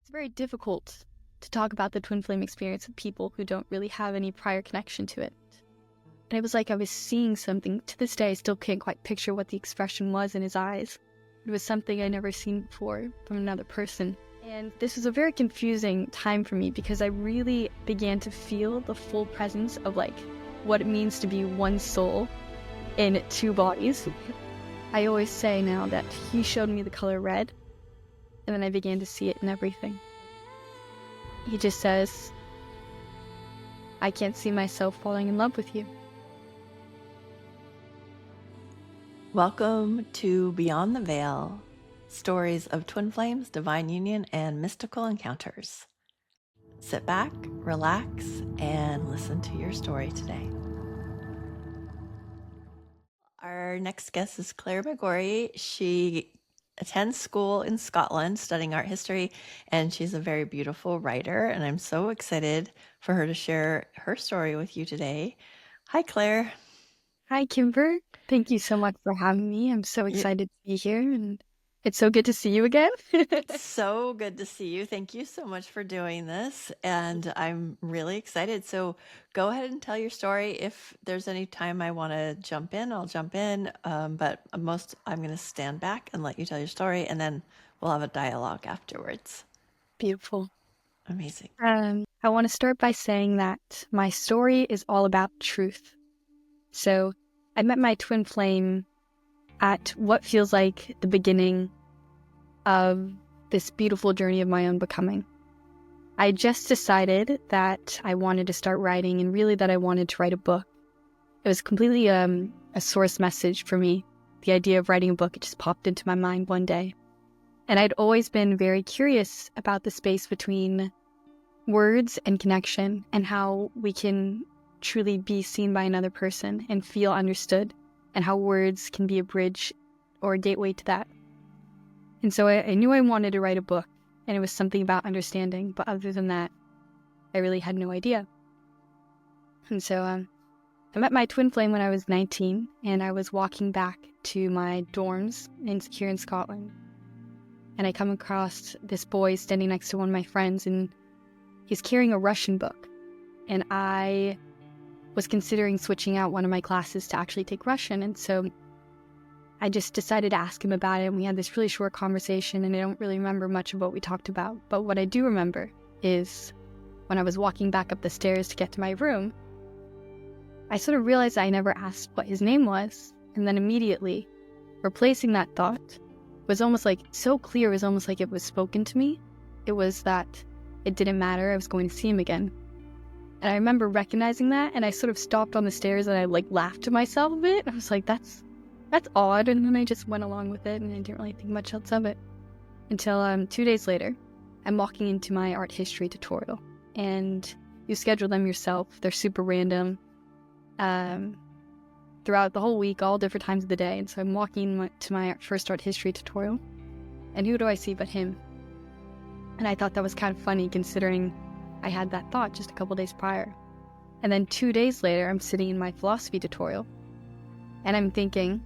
It's very difficult to talk about the twin flame experience with people who don't really have any prior connection to it. And it was like I was seeing something. To this day, I still can't quite picture what the expression was in his eyes. It was something I'd never seen before from another person. And this was a very confusing time for me because I really began to feel the full presence of what it means to be one soul in two bodies. I always say now that he showed me the color red, and then I began to see it in everything. He just says, I can't see myself falling in love with you. Welcome to Beyond the Veil, stories of twin flames, divine union, and mystical encounters. Sit back, relax, and listen to your story today. Our next guest is Claire McGory. She attends school in Scotland studying art history, and she's a very beautiful writer, and I'm so excited for her to share her story with you today. Hi, Claire. Hi, Kimber. Thank you so much for having me. I'm so excited to be here, and it's so good to see you again. So good to see you. Thank you so much for doing this, and I'm really excited. So go ahead and tell your story. If there's any time I want to jump in, I'll jump in, but I'm going to stand back and let you tell your story, and then we'll have a dialogue afterwards. Beautiful. Amazing. I want to start by saying that my story is all about truth. So I met my twin flame at what feels like the beginning of this beautiful journey of my own becoming. I just decided that I wanted to start writing, and really that I wanted to write a book. It was completely a source message for me. The idea of writing a book, it just popped into my mind one day. And I'd always been very curious about the space between words and connection, and how we can truly be seen by another person and feel understood, and how words can be a bridge or a gateway to that. And so I knew I wanted to write a book, and it was something about understanding, but other than that, I really had no idea. And so I met my twin flame when I was 19, and I was walking back to my dorms here in Scotland. And I come across this boy standing next to one of my friends, and he's carrying a Russian book. And I was considering switching out one of my classes to actually take Russian, and so I just decided to ask him about it, and we had this really short conversation, and I don't really remember much of what we talked about. But what I do remember is when I was walking back up the stairs to get to my room, I sort of realized I never asked what his name was, and then immediately replacing that thought was almost like so clear, it was almost like it was spoken to me. It was that it didn't matter, I was going to see him again. And I remember recognizing that, and I sort of stopped on the stairs, and I laughed to myself a bit. I was like, that's odd, and then I just went along with it, and I didn't really think much else of it. Until 2 days later, I'm walking into my art history tutorial, and you schedule them yourself. They're super random, throughout the whole week, all different times of the day. And so I'm walking to my first art history tutorial, and who do I see but him? And I thought that was kind of funny, considering I had that thought just a couple days prior. And then 2 days later, I'm sitting in my philosophy tutorial, and I'm thinking,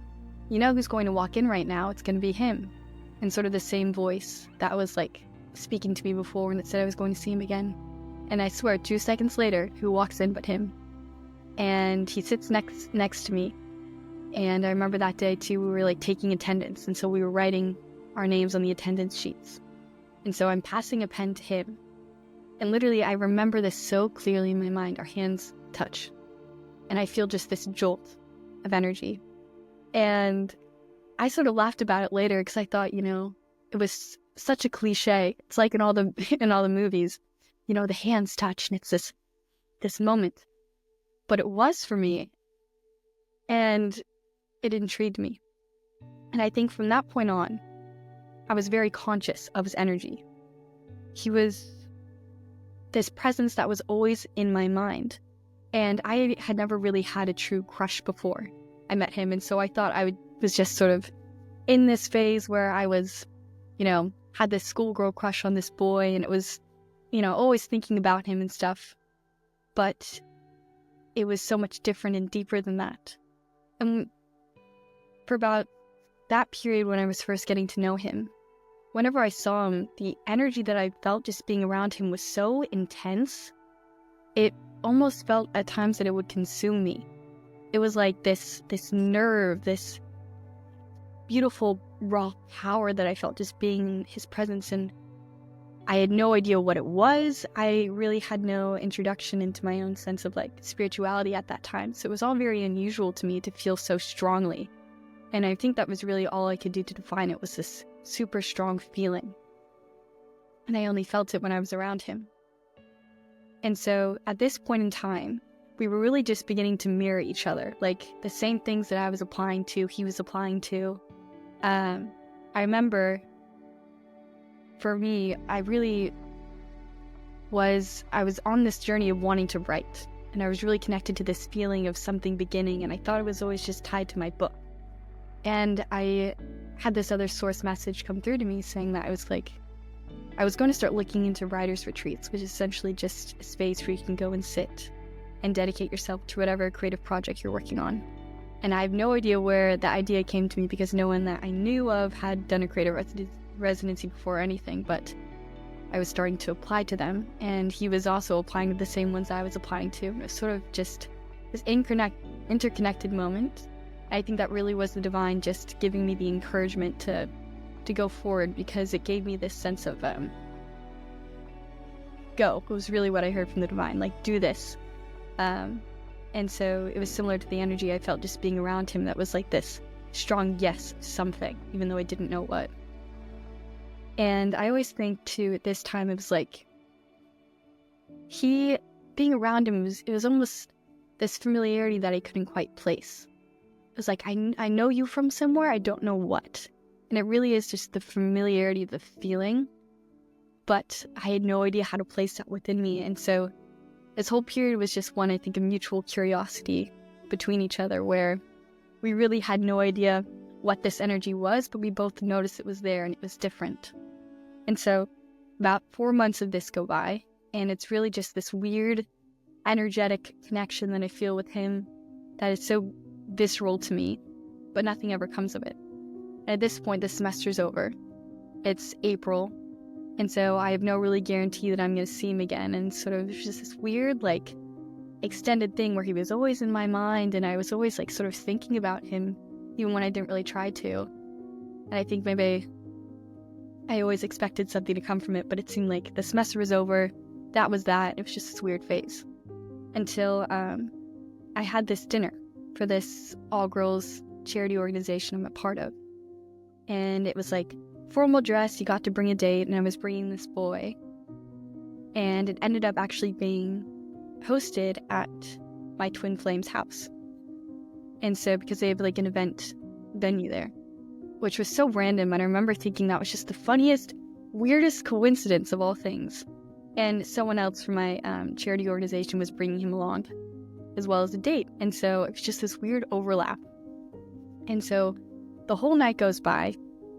you know who's going to walk in right now? It's going to be him. And sort of the same voice that was speaking to me before, and that said I was going to see him again. And I swear, 2 seconds later, who walks in but him? And he sits next to me. And I remember that day too, we were taking attendance, and so we were writing our names on the attendance sheets. And so I'm passing a pen to him, and literally I remember this so clearly in my mind. Our hands touch, and I feel just this jolt of energy. And I sort of laughed about it later, because I thought, it was such a cliche. It's like in all the movies, the hands touch, and it's this moment. But it was for me, and it intrigued me. And I think from that point on, I was very conscious of his energy. He was this presence that was always in my mind, and I had never really had a true crush before I met him. And so I thought was just sort of in this phase where I was, had this schoolgirl crush on this boy, and it was, always thinking about him and stuff. But it was so much different and deeper than that. And for about that period when I was first getting to know him, whenever I saw him, the energy that I felt just being around him was so intense. It almost felt at times that it would consume me. It was like this nerve, this beautiful raw power that I felt just being in his presence, and I had no idea what it was. I really had no introduction into my own sense of like spirituality at that time, so it was all very unusual to me to feel so strongly. And I think that was really all I could do to define it, was this super strong feeling. And I only felt it when I was around him. And so at this point in time, we were really just beginning to mirror each other. Like the same things that I was applying to, he was applying to. I remember for me, I was on this journey of wanting to write. And I was really connected to this feeling of something beginning. And I thought it was always just tied to my book. And I had this other source message come through to me saying that I was going to start looking into writers' retreats, which is essentially just a space where you can go and sit and dedicate yourself to whatever creative project you're working on. And I have no idea where the idea came to me, because no one that I knew of had done a creative residency before or anything, but I was starting to apply to them, and he was also applying to the same ones I was applying to. It was sort of just this interconnected moment. I think that really was the divine just giving me the encouragement to go forward, because it gave me this sense of go. It was really what I heard from the divine, like, do this. And so it was similar to the energy I felt just being around him, that was like this strong yes something, even though I didn't know what. And I always think too, at this time, it was like being around him, it was almost this familiarity that I couldn't quite place. It was like, I know you from somewhere, I don't know what. And it really is just the familiarity of the feeling, but I had no idea how to place that within me. And so this whole period was just one, I think, of mutual curiosity between each other, where we really had no idea what this energy was, but we both noticed it was there and it was different. And so about 4 months of this go by, and it's really just this weird energetic connection that I feel with him that is so visceral to me, but nothing ever comes of it. And at this point, the semester's over. It's April, and so I have no really guarantee that I'm going to see him again. And sort of just this weird, like, extended thing where he was always in my mind, and I was always, like, sort of thinking about him, even when I didn't really try to. And I think maybe I always expected something to come from it, but it seemed like the semester was over. That was that. It was just this weird phase. Until I had this dinner for this all-girls charity organization I'm a part of. And it was like formal dress, you got to bring a date, and I was bringing this boy. And it ended up actually being hosted at my twin flame's house. And so, because they have like an event venue there, which was so random, and I remember thinking that was just the funniest, weirdest coincidence of all things. And someone else from my charity organization was bringing him along, as well as a date. And so it was just this weird overlap. And so the whole night goes by,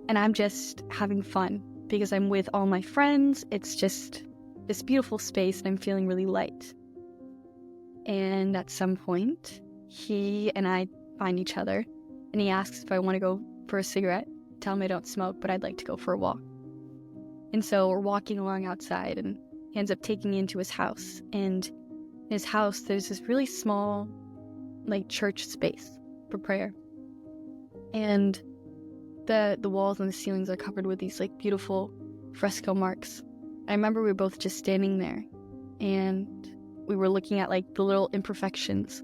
and I'm just having fun because I'm with all my friends. It's just this beautiful space, and I'm feeling really light. And at some point, he and I find each other, and he asks if I want to go for a cigarette. Tell him I don't smoke, but I'd like to go for a walk. And so we're walking along outside, and he ends up taking me into his house. And in his house, there's this really small, like, church space for prayer. And the walls and the ceilings are covered with these, like, beautiful fresco marks. I remember we were both just standing there, and we were looking at, like, the little imperfections,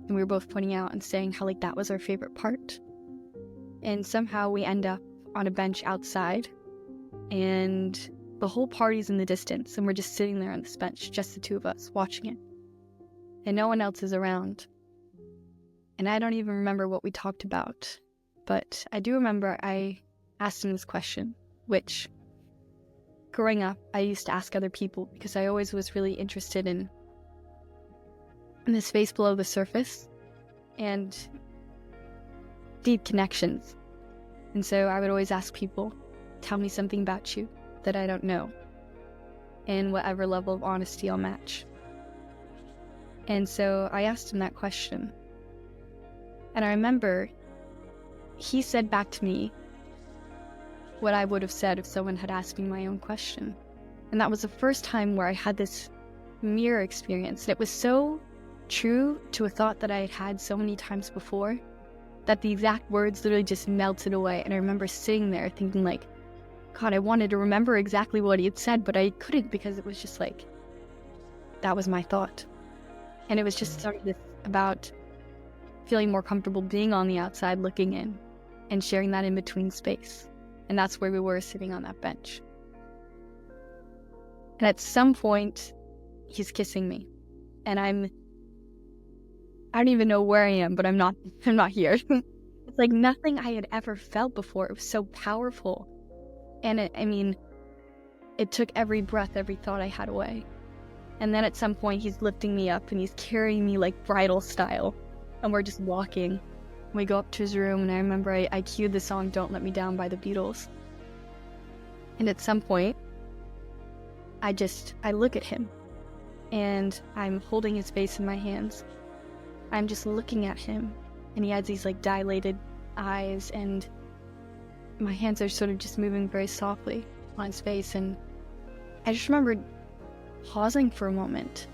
and we were both pointing out and saying how, like, that was our favorite part. And somehow we end up on a bench outside, and the whole party's in the distance, and we're just sitting there on this bench, just the two of us, watching it. And no one else is around. And I don't even remember what we talked about, but I do remember I asked him this question, which, growing up, I used to ask other people because I always was really interested in the space below the surface and deep connections. And so I would always ask people, tell me something about you that I don't know, and whatever level of honesty I'll match. And so I asked him that question. And I remember he said back to me, what I would have said if someone had asked me my own question. And that was the first time where I had this mirror experience. And it was so true to a thought that I had had so many times before that the exact words literally just melted away. And I remember sitting there thinking like, God, I wanted to remember exactly what he had said, but I couldn't because it was just like, that was my thought. And it was just sort of this about feeling more comfortable being on the outside looking in and sharing that in-between space. And that's where we were sitting on that bench. And at some point, he's kissing me. And I don't even know where I am, but I'm not here. It's like nothing I had ever felt before. It was so powerful. And it took every breath, every thought I had away. And then at some point, he's lifting me up and he's carrying me like bridal style. And we're just walking. We go up to his room, and I remember I cued the song Don't Let Me Down by the Beatles. And at some point, I look at him, and I'm holding his face in my hands. I'm just looking at him, and he has these like dilated eyes, and my hands are sort of just moving very softly on his face, and I just remember pausing for a moment.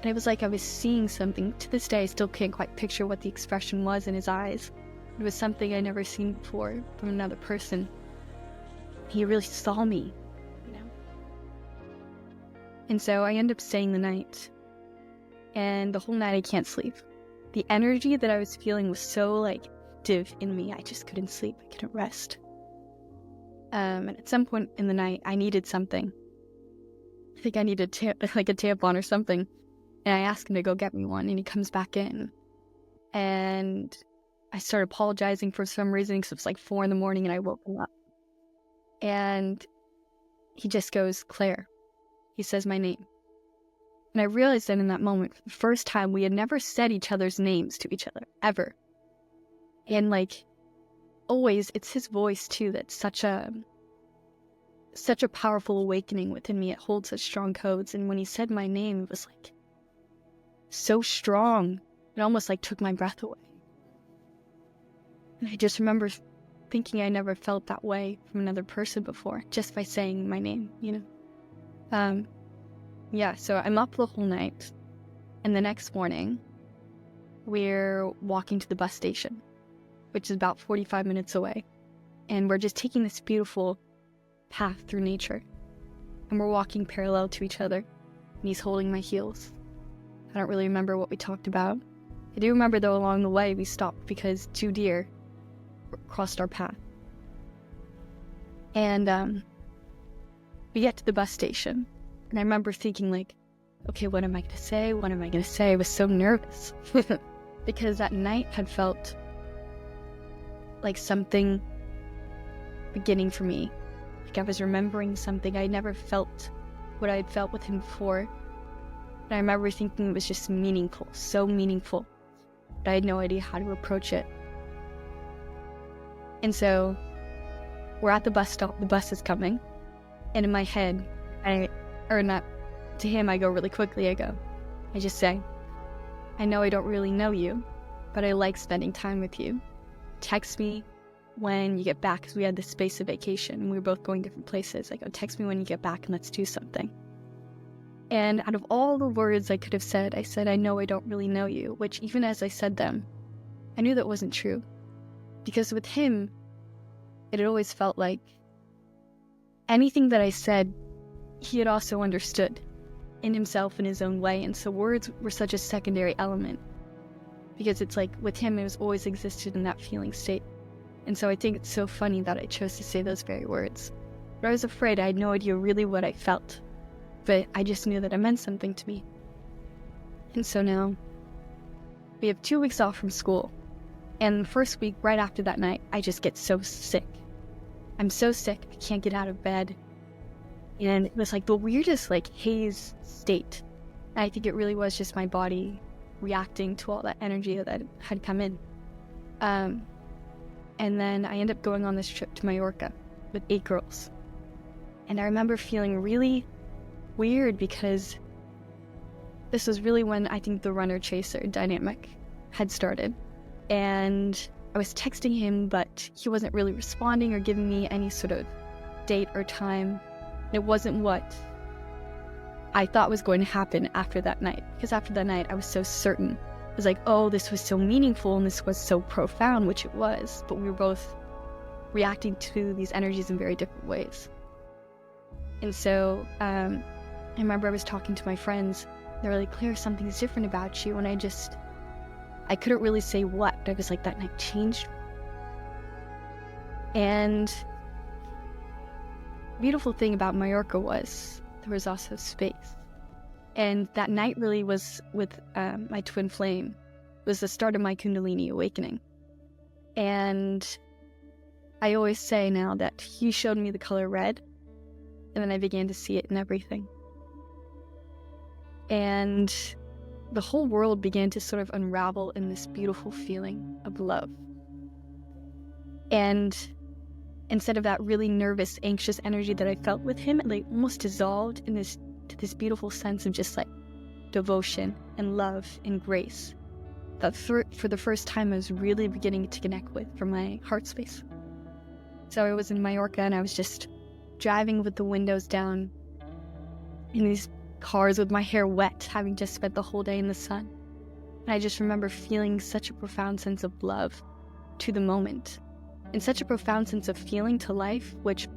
And it was like I was seeing something. To this day, I still can't quite picture what the expression was in his eyes. It was something I'd never seen before from another person. He really saw me, you know. And so I end up staying the night. And the whole night I can't sleep. The energy that I was feeling was so like active in me. I just couldn't sleep. I couldn't rest. And at some point in the night, I needed something. I think I needed like a tampon or something. And I asked him to go get me one, and he comes back in. And I started apologizing for some reason, because it was like 4 a.m, and I woke him up. And he just goes, Claire. He says my name. And I realized that in that moment, for the first time, we had never said each other's names to each other, ever. And like, always, it's his voice too that's such a powerful awakening within me. It holds such strong codes. And when he said my name, it was like, so strong. It almost like took my breath away. And I just remember thinking I never felt that way from another person before, just by saying my name, you know? Yeah, so I'm up the whole night. And the next morning, we're walking to the bus station, which is about 45 minutes away. And we're just taking this beautiful path through nature. And we're walking parallel to each other. And he's holding my heels. I don't really remember what we talked about. I do remember, though, along the way, we stopped because 2 deer crossed our path. And we get to the bus station, and I remember thinking, like, okay, what am I going to say? What am I going to say? I was so nervous because that night had felt like something beginning for me. Like I was remembering something. I never felt what I had felt with him before. And I remember thinking it was just meaningful, so meaningful, but I had no idea how to approach it. And so we're at the bus stop, the bus is coming, and in my head, to him, I go really quickly, I just say, I know I don't really know you, but I like spending time with you. Text me when you get back, because we had this space of vacation, and we were both going different places. I go, text me when you get back, and let's do something. And out of all the words I could have said, I said, I know I don't really know you, which even as I said them, I knew that wasn't true. Because with him, it had always felt like anything that I said, he had also understood in himself in his own way. And so words were such a secondary element. Because it's like, with him, it was always existed in that feeling state. And so I think it's so funny that I chose to say those very words. But I was afraid. I had no idea really what I felt. But I just knew that it meant something to me. And so now, we have 2 weeks off from school. And the first week, right after that night, I just get so sick. I'm so sick, I can't get out of bed. And it was like the weirdest like haze state. And I think it really was just my body reacting to all that energy that had come in. And then I end up going on this trip to Mallorca with 8 girls. And I remember feeling really weird because this was really when I think the runner-chaser dynamic had started. And I was texting him, but he wasn't really responding or giving me any sort of date or time. It wasn't what I thought was going to happen after that night, because after that night I was so certain. It was like, oh, this was so meaningful and this was so profound, which it was, but we were both reacting to these energies in very different ways. And so I remember I was talking to my friends. They were like, Claire, something's different about you. And I couldn't really say what, but I was like, that night changed. And the beautiful thing about Mallorca was there was also space. And that night really was with my twin flame. It was the start of my Kundalini awakening. And I always say now that he showed me the color red, and then I began to see it in everything. And the whole world began to sort of unravel in this beautiful feeling of love. And instead of that really nervous, anxious energy that I felt with him, it like almost dissolved in this beautiful sense of just like devotion and love and grace that for the first time I was really beginning to connect with from my heart space. So I was in Mallorca and I was just driving with the windows down in these cars with my hair wet, having just spent the whole day in the sun. And I just remember feeling such a profound sense of love to the moment and such a profound sense of feeling to life, which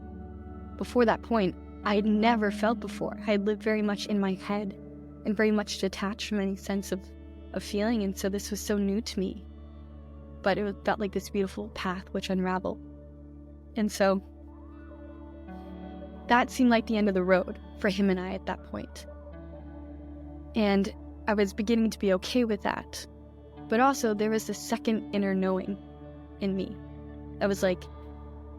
before that point, I had never felt before. I had lived very much in my head and very much detached from any sense of feeling, and so this was so new to me. But it felt like this beautiful path which unraveled. And so that seemed like the end of the road for him and I at that point. And I was beginning to be okay with that. But also there was this second inner knowing in me. I was like,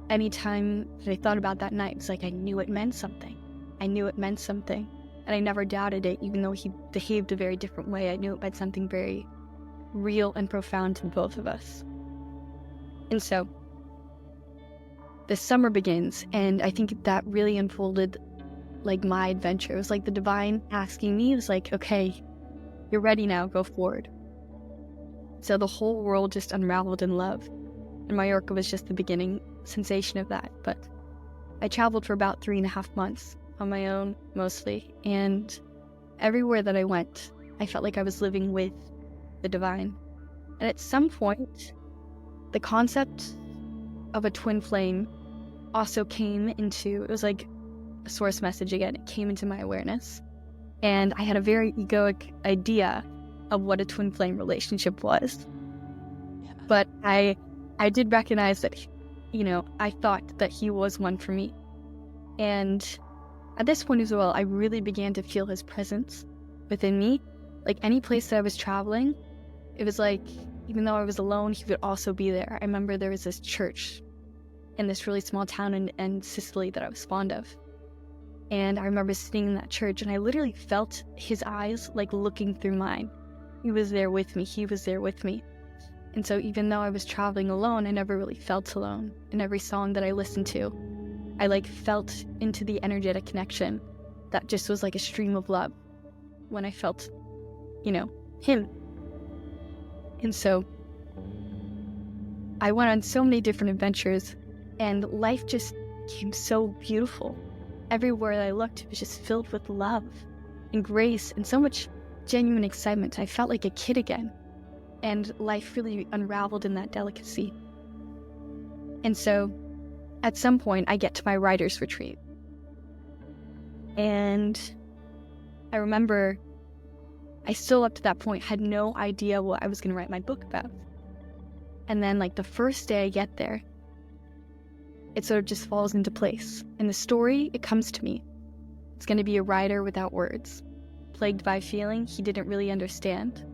anytime that I thought about that night, it's like I knew it meant something. I knew it meant something. And I never doubted it, even though he behaved a very different way. I knew it meant something very real and profound to both of us. And so the summer begins, and I think that really unfolded like my adventure. It was like the divine asking me, it was like, okay, you're ready now, go forward. So the whole world just unraveled in love. And Mallorca was just the beginning sensation of that. But I traveled for about 3.5 months on my own, mostly. And everywhere that I went, I felt like I was living with the divine. And at some point, the concept of a twin flame also came into, it was like a source message again, it came into my awareness. And I had a very egoic idea of what a twin flame relationship was. Yeah. But I did recognize that, I thought that he was one for me. And at this point as well, I really began to feel his presence within me. Like any place that I was traveling, it was like, even though I was alone, he would also be there. I remember there was this church in this really small town in Sicily that I was fond of. And I remember sitting in that church and I literally felt his eyes like looking through mine. He was there with me. He was there with me. And so even though I was traveling alone, I never really felt alone. In every song that I listened to, I like felt into the energetic connection that just was like a stream of love when I felt, him. And so I went on so many different adventures and life just became so beautiful. Everywhere I looked, it was just filled with love and grace and so much genuine excitement. I felt like a kid again. And life really unraveled in that delicacy. And so at some point, I get to my writer's retreat. And I remember I still up to that point had no idea what I was going to write my book about. And then like the first day I get there, it sort of just falls into place. And the story, it comes to me. It's going to be a writer without words, plagued by feeling he didn't really understand,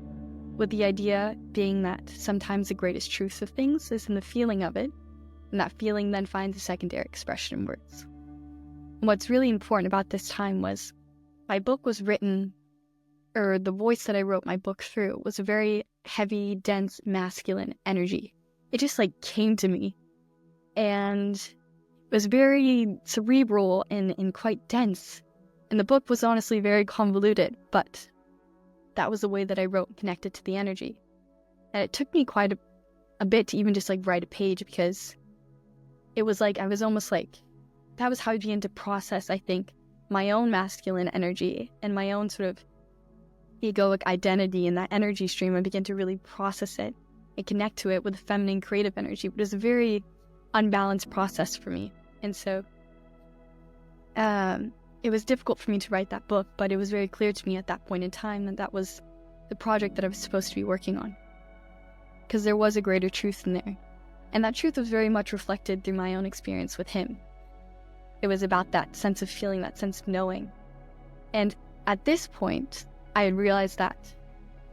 with the idea being that sometimes the greatest truth of things is in the feeling of it, and that feeling then finds a secondary expression in words. And what's really important about this time was my book was written, or the voice that I wrote my book through was a very heavy, dense, masculine energy. It just like came to me. And it was very cerebral and quite dense. And the book was honestly very convoluted, but that was the way that I wrote and connected to the energy. And it took me quite a bit to even just like write a page, because it was like I was almost like, that was how I began to process, I think, my own masculine energy and my own sort of egoic identity in that energy stream. I began to really process it and connect to it with feminine creative energy. But it was a very unbalanced process for me. And so it was difficult for me to write that book, but it was very clear to me at that point in time that that was the project that I was supposed to be working on, because there was a greater truth in there. And that truth was very much reflected through my own experience with him. It was about that sense of feeling, that sense of knowing. And at this point, I had realized that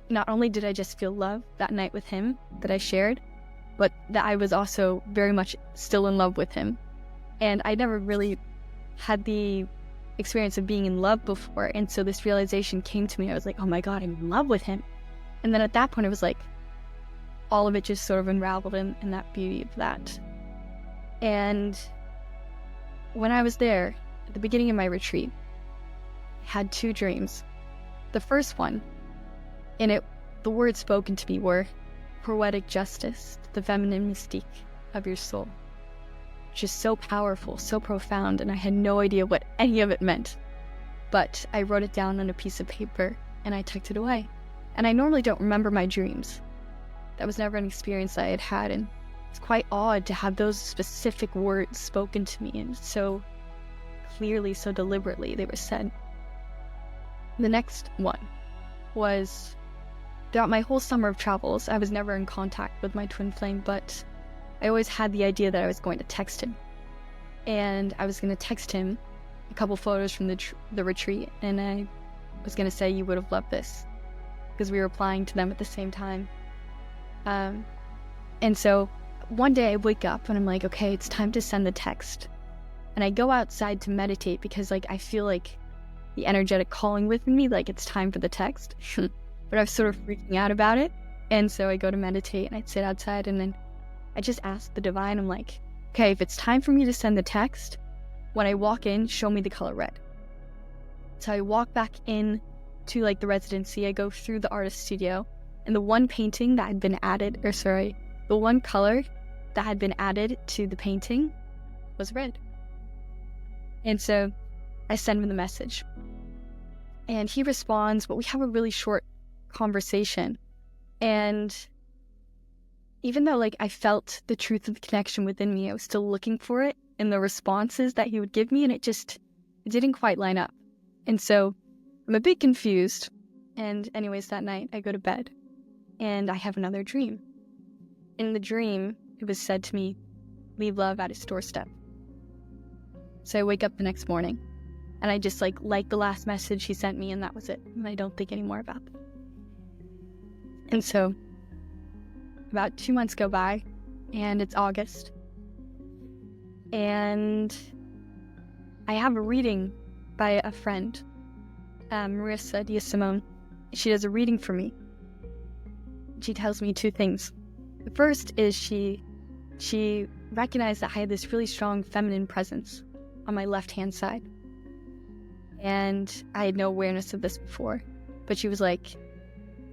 not only did I just feel love that night with him that I shared, but that I was also very much still in love with him. And I never really had the experience of being in love before. And so this realization came to me. I was like, oh my God, I'm in love with him. And then at that point, it was like, all of it just sort of unraveled in that beauty of that. And when I was there, at the beginning of my retreat, I had 2 dreams. The first one, in it, the words spoken to me were poetic justice, the feminine mystique of your soul. Which is so powerful, so profound, and I had no idea what any of it meant. But I wrote it down on a piece of paper, and I tucked it away. And I normally don't remember my dreams. That was never an experience I had had, and it's quite odd to have those specific words spoken to me, and so clearly, so deliberately they were said. The next one was, throughout my whole summer of travels, I was never in contact with my twin flame, but I always had the idea that I was going to text him. And I was going to text him a couple photos from the retreat, and I was going to say, you would have loved this, because we were applying to them at the same time. And so one day I wake up and I'm like, okay, it's time to send the text. And I go outside to meditate, because like I feel like the energetic calling within me, like it's time for the text. But I was sort of freaking out about it. And so I go to meditate and I sit outside, and then I just ask the divine, I'm like, okay, if it's time for me to send the text, when I walk in, show me the color red. So I walk back in to like the residency, I go through the artist studio, and the one painting that had been added, the one color that had been added to the painting was red. And so I send him the message. And he responds, but we have a really short conversation. And even though like I felt the truth of the connection within me, I was still looking for it in the responses that he would give me, and it didn't quite line up. And so I'm a bit confused. And anyways, that night I go to bed and I have another dream. In the dream, it was said to me, leave love at its doorstep. So I wake up the next morning and I just like the last message he sent me, and that was it. And I don't think anymore about it. And so about 2 months go by, and it's August, and I have a reading by a friend, Marissa Diasimone. She does a reading for me. She tells me 2 things. The first is she recognized that I had this really strong feminine presence on my left-hand side, and I had no awareness of this before. But she was like,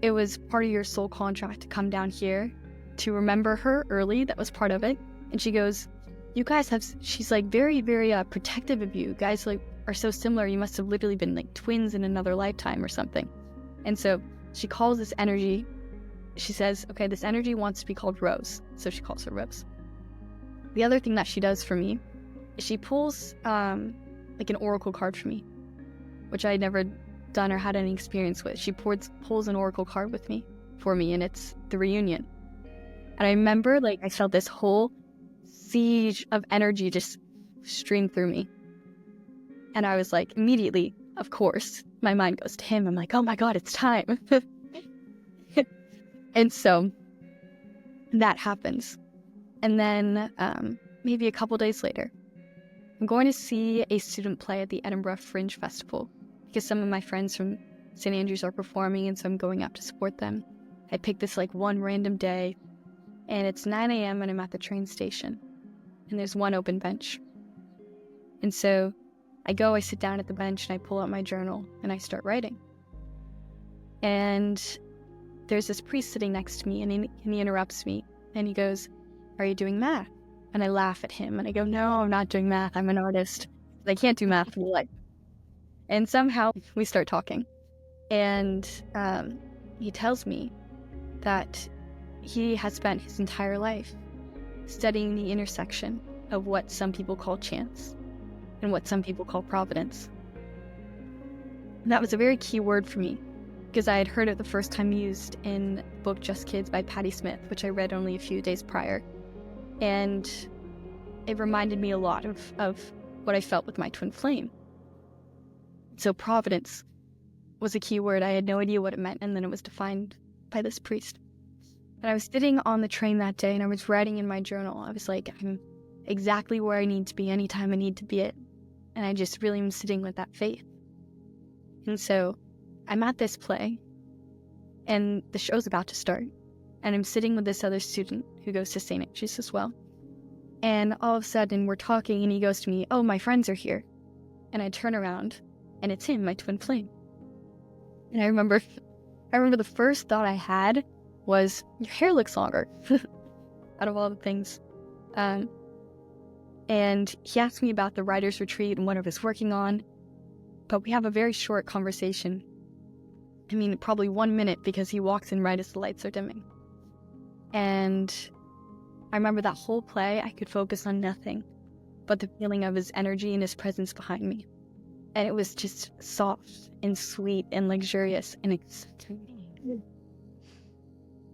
it was part of your soul contract to come down here to remember her early. That was part of it. And she goes, you guys have, she's like very, very protective of you. You guys like are so similar. You must have literally been like twins in another lifetime or something. And so she calls this energy, she says, okay, this energy wants to be called Rose. So she calls her Rose. The other thing that she does for me is she pulls like an oracle card for me, which I had never done or had any experience with. She pulls an oracle card for me, and it's the reunion. And I remember like I felt this whole siege of energy just stream through me. And I was like, immediately, of course, my mind goes to him. I'm like, oh my God, it's time. And so that happens. And then maybe a couple days later, I'm going to see a student play at the Edinburgh Fringe Festival, because some of my friends from St. Andrews are performing, and so I'm going out to support them. I picked this like one random day, and it's 9 a.m. and I'm at the train station, and there's one open bench. And so I sit down at the bench, and I pull out my journal, and I start writing. And there's this priest sitting next to me, and he interrupts me, And he goes, "Are you doing math?" And I laugh at him and I go, "No, I'm not doing math. I'm an artist. I can't do math for life." And somehow we start talking. And he tells me that he has spent his entire life studying the intersection of what some people call chance and what some people call providence. And that was a very key word for me, because I had heard it the first time used in the book Just Kids by Patti Smith, which I read only a few days prior. And it reminded me a lot of what I felt with my twin flame. So providence was a key word. I had no idea what it meant, and then it was defined by this priest. And I was sitting on the train that day, and I was writing in my journal. I was like, I'm exactly where I need to be anytime I need to be it. And I just really am sitting with that faith. And so I'm at this play, and the show's about to start. And I'm sitting with this other student who goes to St. Andrews as well. And all of a sudden, we're talking, and he goes to me, "Oh, my friends are here." And I turn around, and it's him, my twin flame. And I remember the first thought I had was, "Your hair looks longer," out of all the things. And he asked me about the writer's retreat and what I was working on. But we have a very short conversation. I mean, probably 1 minute, because he walks in right as the lights are dimming. And I remember that whole play, I could focus on nothing but the feeling of his energy and his presence behind me. And it was just soft and sweet and luxurious and exciting.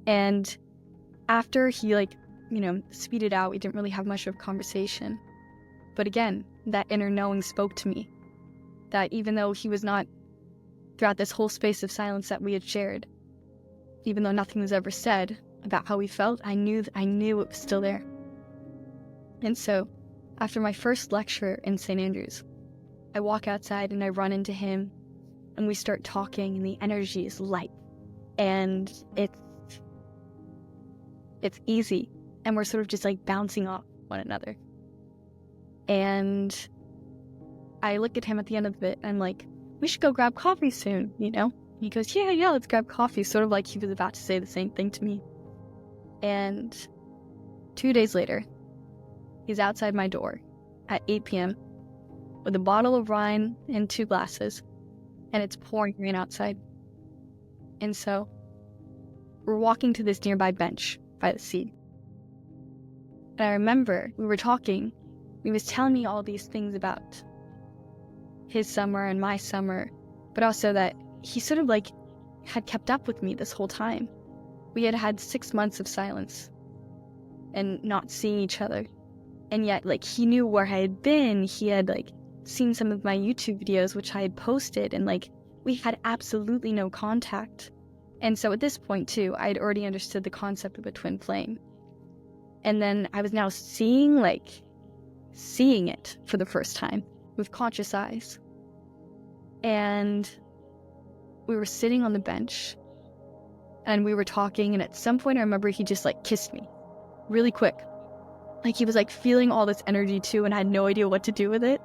And after he, speeded out, we didn't really have much of a conversation. But again, that inner knowing spoke to me that even though he was not throughout this whole space of silence that we had shared, even though nothing was ever said about how we felt, I knew it was still there. And so, after my first lecture in St. Andrews, I walk outside and I run into him, and we start talking, and the energy is light, and it's easy, and we're sort of just bouncing off one another. And I look at him at the end of it, and I'm like, "We should go grab coffee soon, you know?" He goes, yeah, let's grab coffee, sort of like he was about to say the same thing to me. And 2 days later, he's outside my door at 8 p.m. with a bottle of wine and 2 glasses, and it's pouring rain outside. And so we're walking to this nearby bench by the sea. And I remember we were talking. He was telling me all these things about his summer and my summer, but also that he sort of had kept up with me this whole time. We had had 6 months of silence and not seeing each other. And yet, he knew where I had been. He had, seen some of my YouTube videos, which I had posted, and, we had absolutely no contact. And so at this point, too, I had already understood the concept of a twin flame. And then I was now seeing it for the first time with conscious eyes. And we were sitting on the bench, and we were talking, and at some point I remember he just kissed me really quick. He was feeling all this energy too, and I had no idea what to do with it.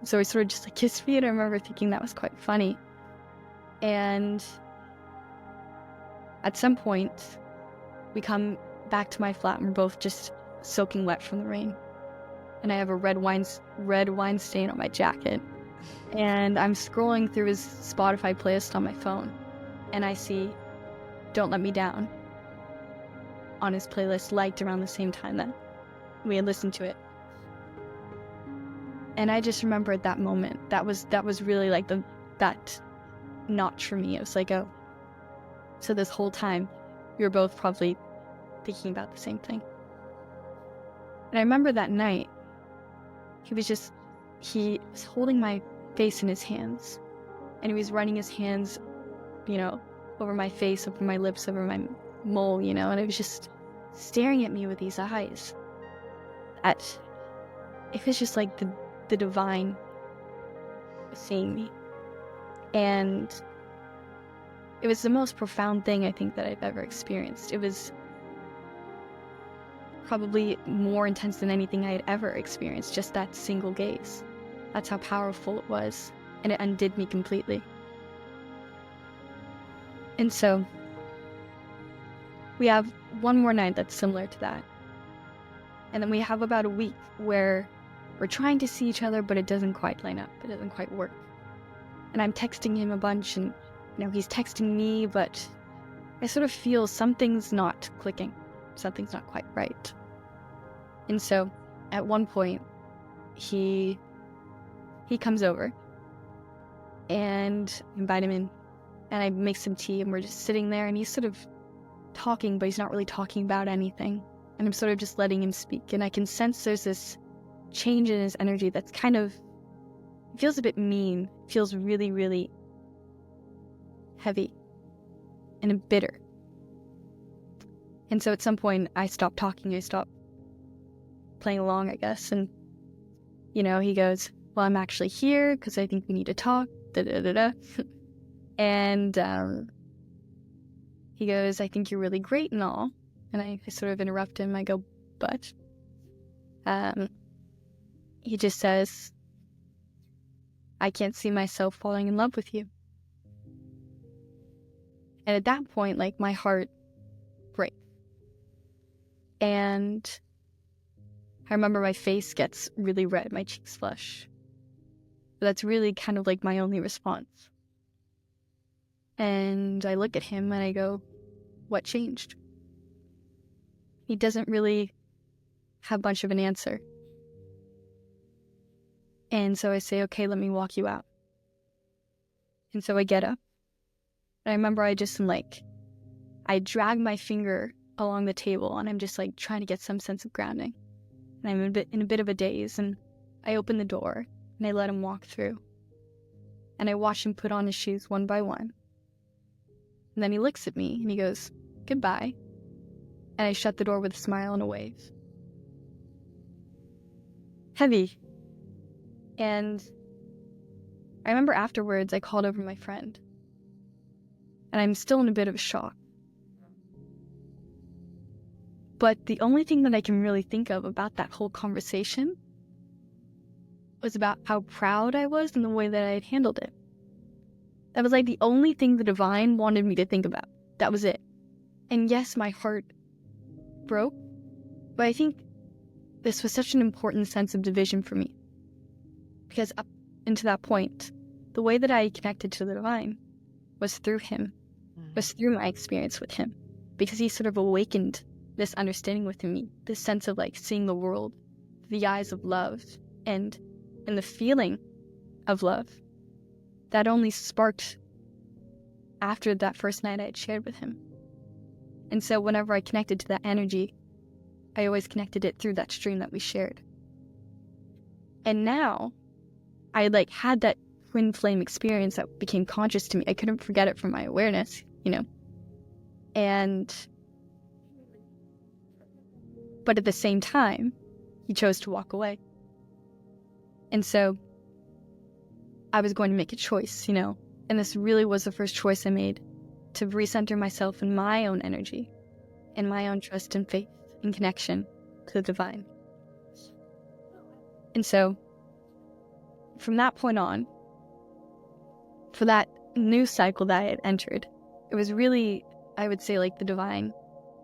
So he sort of just kissed me, and I remember thinking that was quite funny. And at some point we come back to my flat, and we're both just soaking wet from the rain. And I have a red wine stain on my jacket. And I'm scrolling through his Spotify playlist on my phone, and I see "Don't Let Me Down" on his playlist, liked around the same time that we had listened to it. And I just remember at that moment, that was really that notch for me. It was oh, so this whole time we were both probably thinking about the same thing. And I remember that night, he was holding my face in his hands, and he was running his hands, over my face, over my lips, over my mole, and it was just staring at me with these eyes. It was just the divine seeing me. And it was the most profound thing I think that I've ever experienced. It was probably more intense than anything I had ever experienced, just that single gaze. That's how powerful it was, and it undid me completely. And so we have one more night that's similar to that. And then we have about a week where we're trying to see each other, but it doesn't quite line up. It doesn't quite work. And I'm texting him a bunch, and he's texting me, but I sort of feel something's not clicking. Something's not quite right. And so at one point, he comes over, and I invite him in, and I make some tea, and we're just sitting there, and he's sort of talking, but he's not really talking about anything. And I'm sort of just letting him speak, and I can sense there's this change in his energy that's kind of, it feels a bit mean, feels really, really heavy and bitter. And so at some point, I stopped talking, I stopped playing along, I guess, and, he goes, well, I'm actually here because I think we need to talk, da-da-da-da. And he goes, I think you're really great and all. And I sort of interrupt him. I go, but? He just says, I can't see myself falling in love with you. And at that point, my heart breaks. And I remember my face gets really red, my cheeks flush. But that's really kind of my only response. And I look at him and I go, what changed? He doesn't really have much of an answer. And so I say, okay, let me walk you out. And so I get up. And I remember I just am I drag my finger along the table, and I'm just trying to get some sense of grounding. And I'm in a bit of a daze, and I open the door and I let him walk through. And I watch him put on his shoes one by one. And then he looks at me and he goes, goodbye. And I shut the door with a smile and a wave. Heavy. And I remember afterwards I called over my friend. And I'm still in a bit of a shock. But the only thing that I can really think of about that whole conversation was about how proud I was in the way that I had handled it. That was the only thing the divine wanted me to think about. That was it. And yes, my heart broke, but I think this was such an important sense of division for me. Because up until that point, the way that I connected to the divine was through him, was through my experience with him. Because he sort of awakened this understanding within me, this sense of seeing the world through the eyes of love and the feeling of love that only sparked after that first night I had shared with him. And so whenever I connected to that energy, I always connected it through that stream that we shared. And now I had that twin flame experience that became conscious to me. I couldn't forget it from my awareness, but at the same time, he chose to walk away. And so I was going to make a choice, and this really was the first choice I made, to recenter myself in my own energy, in my own trust and faith and connection to the divine. And so from that point on, for that new cycle that I had entered, it was really, I would say, the divine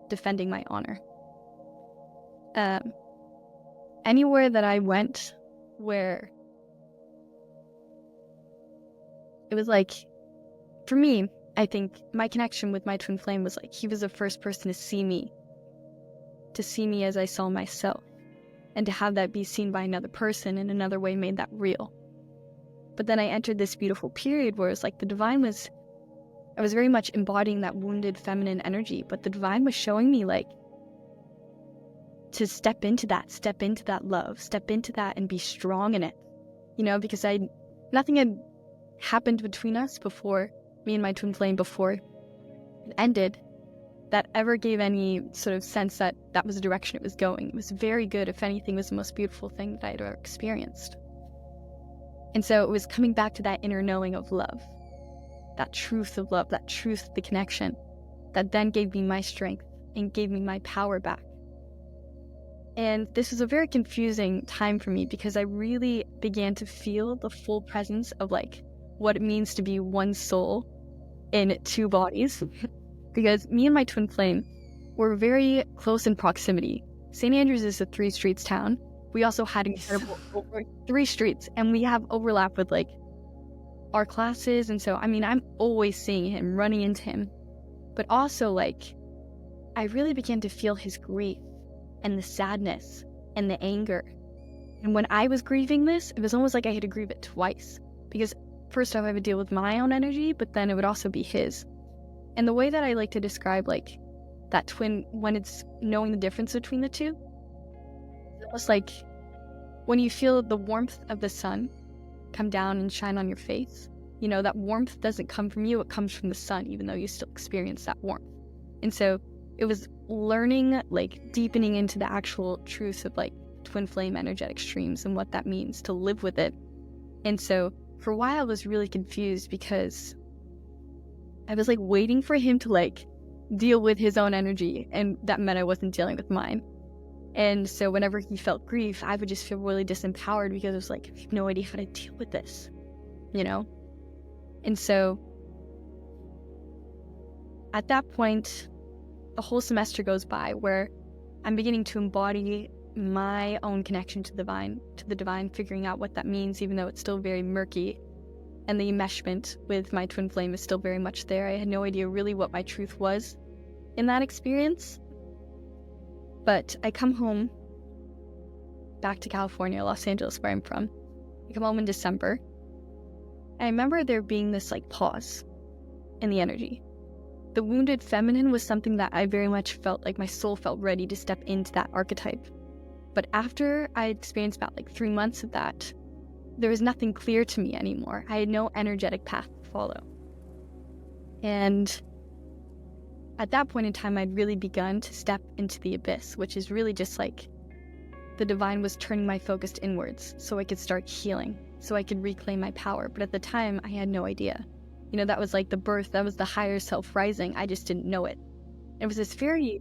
defending my honor. Anywhere that I went where it was for me, I think my connection with my twin flame was he was the first person to see me as I saw myself, and to have that be seen by another person in another way made that real. But then I entered this beautiful period where it's the divine was, I was very much embodying that wounded feminine energy, but the divine was showing me to step into that love, step into that and be strong in it, because nothing had happened between us before, me and my twin flame, before it ended, that ever gave any sort of sense that that was the direction it was going. It was very good. If anything, it was the most beautiful thing that I had ever experienced. And so it was coming back to that inner knowing of love, that truth of love, that truth, the connection, that then gave me my strength and gave me my power back. And this was a very confusing time for me, because I really began to feel the full presence of what it means to be one soul in two bodies. Because me and my twin flame, we're very close in proximity. St. Andrews is a 3 streets town. We also had incredible over 3 streets, and we have overlap with like our classes. And so, I mean, I'm always seeing him, running into him. But also, like, I really began to feel his grief and the sadness and the anger. And when I was grieving this, it was almost like I had to grieve it twice. Because first off, I would deal with my own energy, but then it would also be his. And the way that I like to describe, like, that twin, when it's knowing the difference between the two, it's almost like when you feel the warmth of the sun come down and shine on your face, you know, that warmth doesn't come from you, it comes from the sun, even though you still experience that warmth. And so it was learning, like, deepening into the actual truth of, like, twin flame energetic streams and what that means to live with it. And so for a while I was really confused because I was, like, waiting for him to, like, deal with his own energy, and that meant I wasn't dealing with mine. And so whenever he felt grief, I would just feel really disempowered because I was like, I have no idea how to deal with this, you know? And so at that point, a whole semester goes by where I'm beginning to embody my own connection to the divine, figuring out what that means, even though it's still very murky. And the enmeshment with my twin flame is still very much there. I had no idea really what my truth was in that experience. But I come home back to California, Los Angeles, where I'm from. I come home in December. I remember there being this, like, pause in the energy. The wounded feminine was something that I very much felt like my soul felt ready to step into that archetype. But after I experienced about, like, 3 months of that, there was nothing clear to me anymore. I had no energetic path to follow. And at that point in time, I'd really begun to step into the abyss, which is really just like the divine was turning my focus inwards so I could start healing, so I could reclaim my power. But at the time, I had no idea. You know, that was like the birth, that was the higher self rising. I just didn't know it. It was this very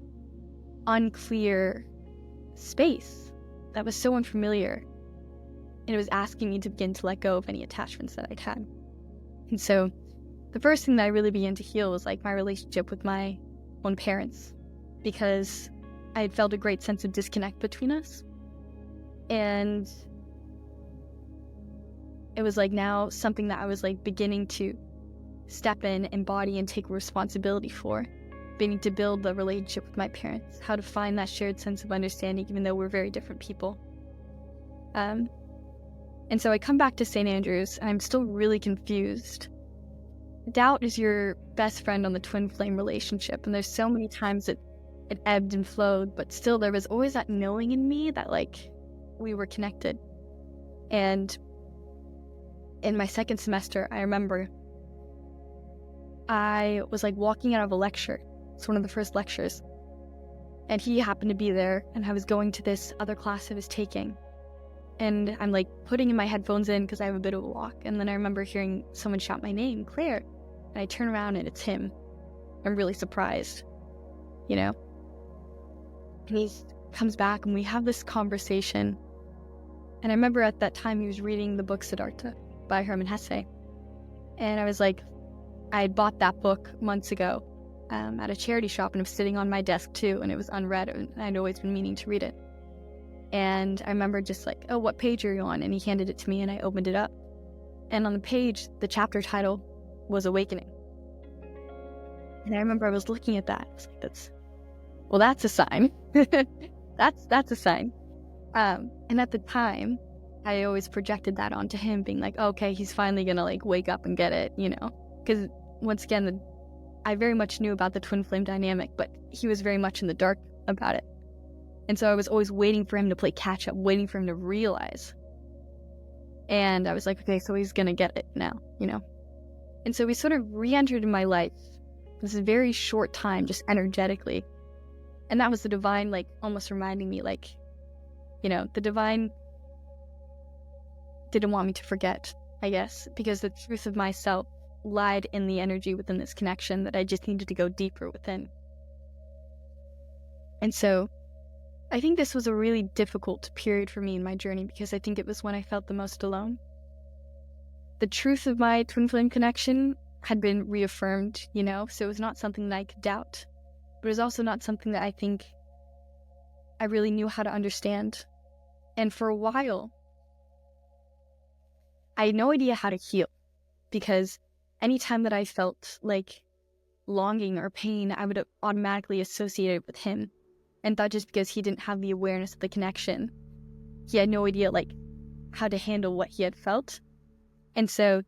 unclear space that was so unfamiliar. And it was asking me to begin to let go of any attachments that I'd had. And so the first thing that I really began to heal was, like, my relationship with my own parents, because I had felt a great sense of disconnect between us. And it was, like, now something that I was, like, beginning to step in, embody, and take responsibility for, beginning to build the relationship with my parents, how to find that shared sense of understanding, even though we're very different people. And so I come back to St. Andrews, and I'm still really confused. Doubt is your best friend on the twin flame relationship, and there's so many times it ebbed and flowed, but still there was always that knowing in me that, like, we were connected. And in my second semester, I remember I was, like, walking out of a lecture. It's one of the first lectures. And he happened to be there, and I was going to this other class I was taking. And I'm, like, putting in my headphones in because I have a bit of a walk. And then I remember hearing someone shout my name, Claire. And I turn around and it's him. I'm really surprised, you know? And he comes back and we have this conversation. And I remember at that time he was reading the book Siddhartha by Hermann Hesse. And I was like, I had bought that book months ago at a charity shop, and it was sitting on my desk too, and it was unread, and I'd always been meaning to read it. And I remember just like, oh, what page are you on? And he handed it to me, and I opened it up. And on the page, the chapter title was Awakening. And I remember I was looking at that. I was like, that's a sign. that's a sign. And at the time, I always projected that onto him, being like, okay, he's finally gonna, like, wake up and get it, you know? Because once again, I very much knew about the twin flame dynamic, but he was very much in the dark about it. And so I was always waiting for him to play catch up, waiting for him to realize. And I was like, okay, so he's gonna get it now, you know? And so he sort of re-entered in my life this very short time, just energetically. And that was the divine, like, almost reminding me, like, you know, the divine didn't want me to forget, I guess, because the truth of myself lied in the energy within this connection that I just needed to go deeper within. And so I think this was a really difficult period for me in my journey, because I think it was when I felt the most alone. The truth of my twin flame connection had been reaffirmed, you know, so it was not something that I could doubt. but it was also not something that I think I really knew how to understand. And for a while, I had no idea how to heal, because anytime that I felt like longing or pain, I would automatically associate it with him, and thought just because he didn't have the awareness of the connection, he had no idea like how to handle what he had felt. And so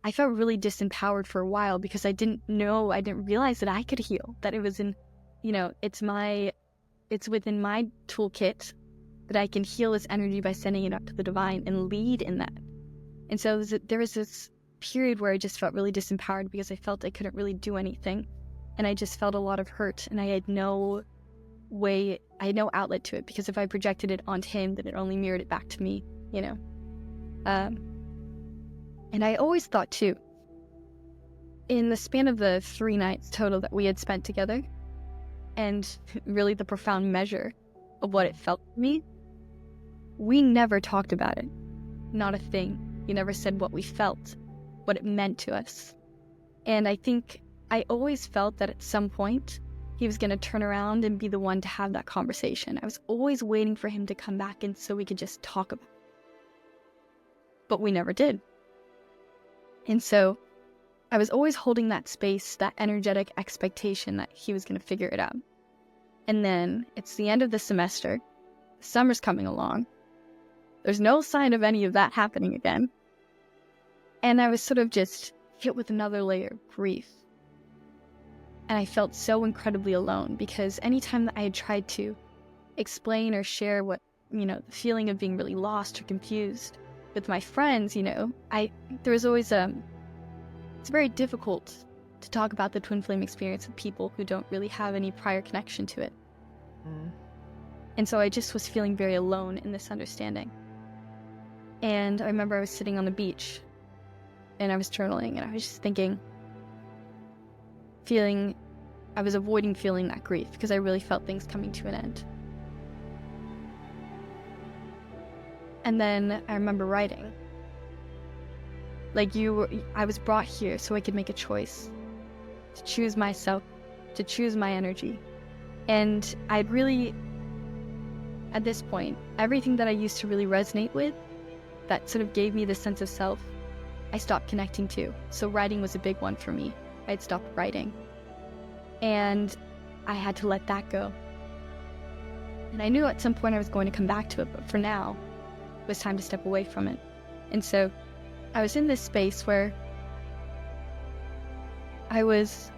I felt really disempowered for a while, because I didn't realize that I could heal, that it was it's within my toolkit that I can heal this energy by sending it up to the divine and lead in that. And so there was this period where I just felt really disempowered, because I felt I couldn't really do anything, and I just felt a lot of hurt, and I had no outlet to it, because if I projected it onto him, then it only mirrored it back to me, and I always thought too, in the span of the 3 nights total that we had spent together, and really the profound measure of what it felt to me, we never talked about it. Not a thing. He never said what we felt, what it meant to us. And I think I always felt that at some point he was going to turn around and be the one to have that conversation. I was always waiting for him to come back and so we could just talk about it. But we never did. And so I was always holding that space, that energetic expectation that he was going to figure it out. And then it's the end of the semester. Summer's coming along. There's no sign of any of that happening again. And I was sort of just hit with another layer of grief. And I felt so incredibly alone, because anytime that I had tried to explain or share what, the feeling of being really lost or confused with my friends, there was always, it's very difficult to talk about the twin flame experience with people who don't really have any prior connection to it. And so I just was feeling very alone in this understanding. And I remember I was sitting on the beach and I was journaling, and I was just I was avoiding feeling that grief, because I really felt things coming to an end. And then I remember writing, I was brought here so I could make a choice, to choose myself, to choose my energy. And I'd really, at this point, everything that I used to really resonate with, that sort of gave me the sense of self, I stopped connecting to. So writing was a big one for me. I'd stopped writing. And I had to let that go. And I knew at some point I was going to come back to it, but for now, it was time to step away from it. And so I was in this space where I was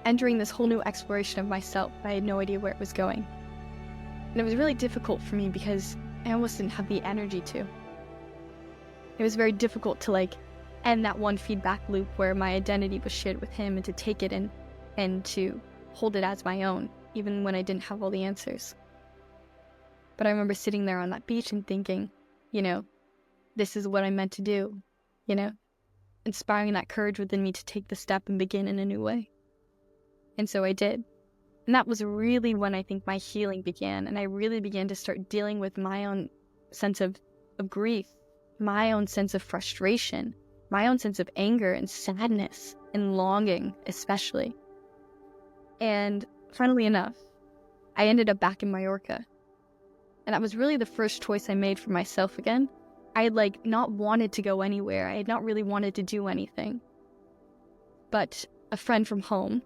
entering this whole new exploration of myself. I had no idea where it was going. And it was really difficult for me, because I almost didn't have the energy to. It was very difficult to end that one feedback loop where my identity was shared with him, and to take it and to hold it as my own, even when I didn't have all the answers. But I remember sitting there on that beach and thinking, this is what I'm meant to do, inspiring that courage within me to take the step and begin in a new way. And so I did. And that was really when I think my healing began, and I really began to start dealing with my own sense of grief, my own sense of frustration, my own sense of anger and sadness and longing, especially. And funnily enough, I ended up back in Mallorca. And that was really the first choice I made for myself again. I had not wanted to go anywhere. I had not really wanted to do anything. But a friend from home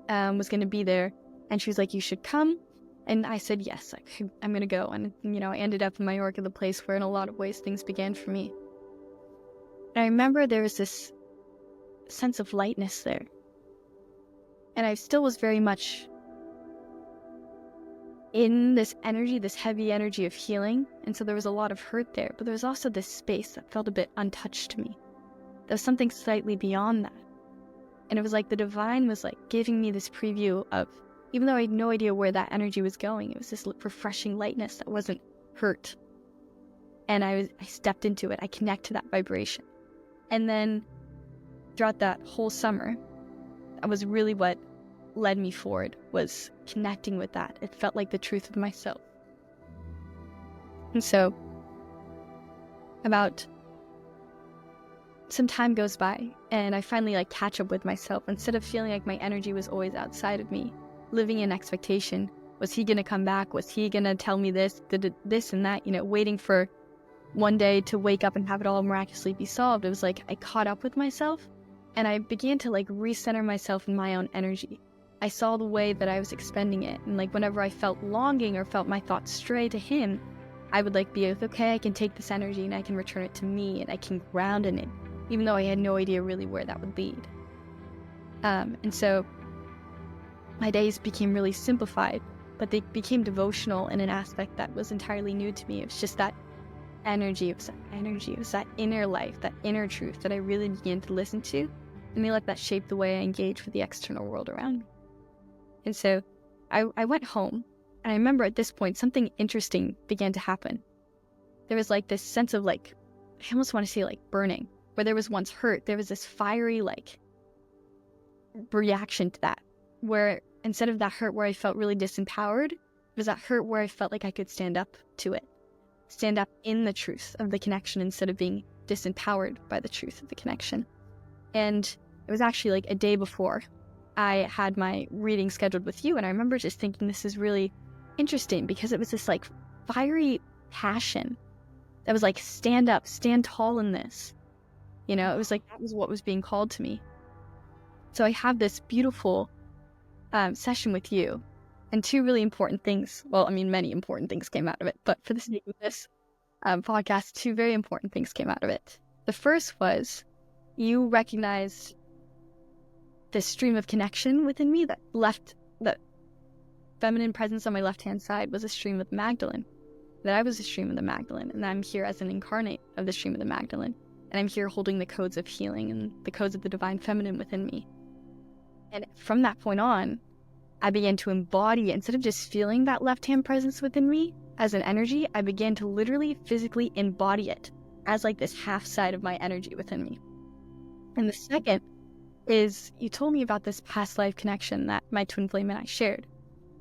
was going to be there, and she was like, "You should come." And I said, yes, I'm going to go. And, I ended up in Mallorca, the place where in a lot of ways things began for me. And I remember there was this sense of lightness there. And I still was very much in this energy, this heavy energy of healing. And so there was a lot of hurt there, but there was also this space that felt a bit untouched to me. There was something slightly beyond that. And it was like the divine was giving me this preview of, even though I had no idea where that energy was going, it was this refreshing lightness that wasn't hurt. And I stepped into it. I connect to that vibration. And then throughout that whole summer, that was really what led me forward, was connecting with that. It felt like the truth of myself. And so about some time goes by and I finally like catch up with myself. Instead of feeling like my energy was always outside of me, living in expectation. Was he going to come back? Was he going to tell me this, this and that, waiting for one day to wake up and have it all miraculously be solved. It was like I caught up with myself and I began to like recenter myself in my own energy. I saw the way that I was expending it. And like whenever I felt longing or felt my thoughts stray to him, I would like be like, okay, I can take this energy and I can return it to me and I can ground in it, even though I had no idea really where that would lead. And so my days became really simplified, but they became devotional in an aspect that was entirely new to me. It was just that energy, it was that inner life, that inner truth that I really began to listen to, and they let that shape the way I engage with the external world around me. And so I went home, and I remember at this point something interesting began to happen. There was like this sense of like, I almost want to say like burning, where there was once hurt, there was this fiery like reaction to that, where instead of that hurt where I felt really disempowered, it was that hurt where I felt like I could stand up to it. Stand up in the truth of the connection instead of being disempowered by the truth of the connection. And it was actually like a day before I had my reading scheduled with you, and I remember just thinking this is really interesting because it was this like fiery passion that was like, stand up, stand tall in this. It was like that was what was being called to me. So I have this beautiful session with you, and two really important things. Well, I mean, many important things came out of it, but for the sake of this podcast, two very important things came out of it. The first was you recognized this stream of connection within me that feminine presence on my left-hand side was a stream of Magdalene, that I was a stream of the Magdalene, and I'm here as an incarnate of the stream of the Magdalene, and I'm here holding the codes of healing and the codes of the divine feminine within me. And from that point on, I began to embody, instead of just feeling that left-hand presence within me as an energy, I began to literally physically embody it as like this half side of my energy within me. And the second is you told me about this past life connection that my twin flame and I shared,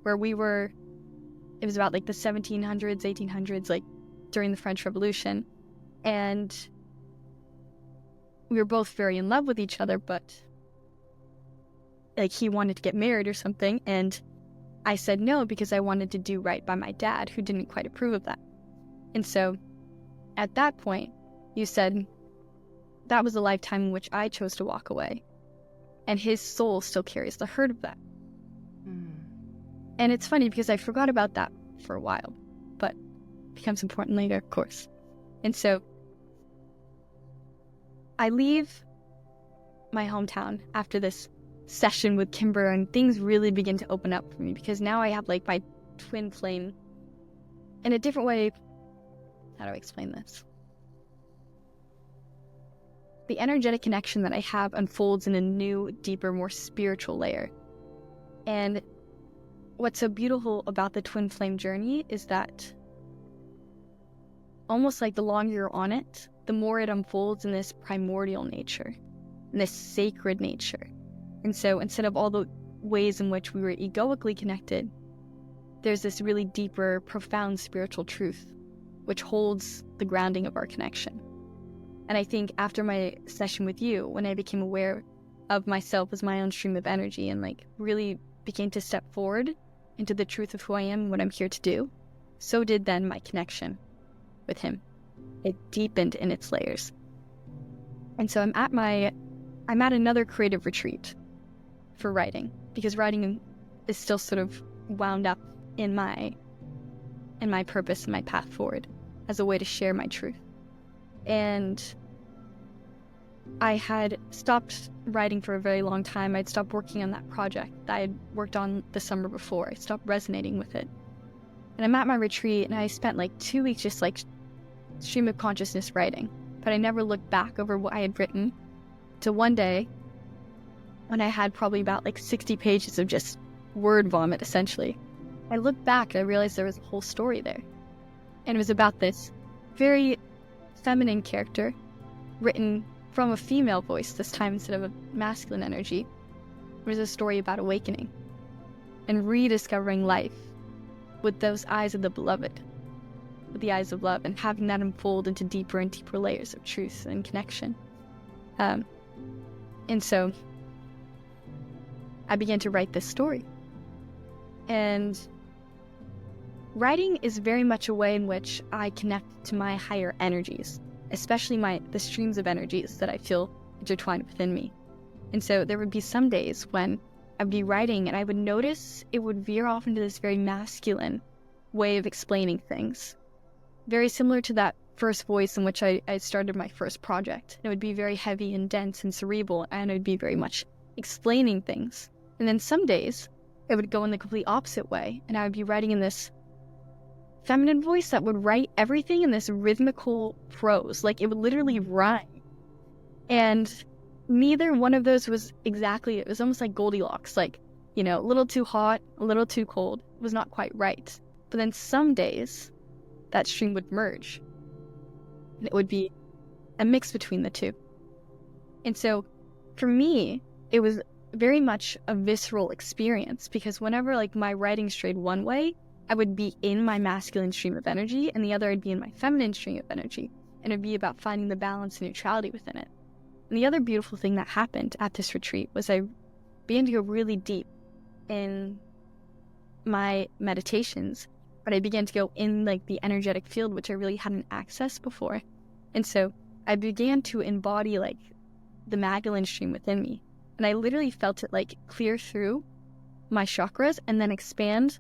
where it was about like the 1700s, 1800s, like during the French Revolution. And we were both very in love with each other, but like he wanted to get married or something, and I said no because I wanted to do right by my dad, who didn't quite approve of that. And so at that point, you said that was a lifetime in which I chose to walk away, and his soul still carries the hurt of that. And it's funny because I forgot about that for a while, but it becomes important later, of course. And so I leave my hometown after this session with Kimber, and things really begin to open up for me because now I have like my twin flame in a different way. How do I explain this? The energetic connection that I have unfolds in a new, deeper, more spiritual layer. And what's so beautiful about the twin flame journey is that almost like the longer you're on it, the more it unfolds in this primordial nature, in this sacred nature. And so instead of all the ways in which we were egoically connected, there's this really deeper, profound spiritual truth, which holds the grounding of our connection. And I think after my session with you, when I became aware of myself as my own stream of energy and like really began to step forward into the truth of who I am and what I'm here to do, so did then my connection with him. It deepened in its layers. And so I'm at another creative retreat for writing, because writing is still sort of wound up in my purpose and my path forward as a way to share my truth. And I had stopped writing for a very long time. I'd stopped working on that project that I had worked on the summer before. I stopped resonating with it. And I'm at my retreat, and I spent like 2 weeks just like stream of consciousness writing. But I never looked back over what I had written till one day when I had probably about like 60 pages of just word vomit, essentially. I looked back and I realized there was a whole story there. And it was about this very feminine character written from a female voice this time instead of a masculine energy. It was a story about awakening and rediscovering life with those eyes of the beloved, with the eyes of love, and having that unfold into deeper and deeper layers of truth and connection. And so I began to write this story. And writing is very much a way in which I connect to my higher energies, especially the streams of energies that I feel intertwined within me. And so there would be some days when I would be writing and I would notice it would veer off into this very masculine way of explaining things. Very similar to that first voice in which I started my first project. It would be very heavy and dense and cerebral, and it would be very much explaining things. And then some days it would go in the complete opposite way, and I would be writing in this feminine voice that would write everything in this rhythmical prose. Like, it would literally rhyme. And neither one of those was exactly, it was almost like Goldilocks, like, a little too hot, a little too cold. It was not quite right. But then some days that stream would merge. And it would be a mix between the two. And so for me, it was very much a visceral experience, because whenever my writing strayed one way, I would be in my masculine stream of energy, and the other I'd be in my feminine stream of energy. And it'd be about finding the balance and neutrality within it. And the other beautiful thing that happened at this retreat was I began to go really deep in my meditations, but I began to go in the energetic field, which I really hadn't accessed before. And so I began to embody the Magdalene stream within me. And I literally felt it clear through my chakras and then expand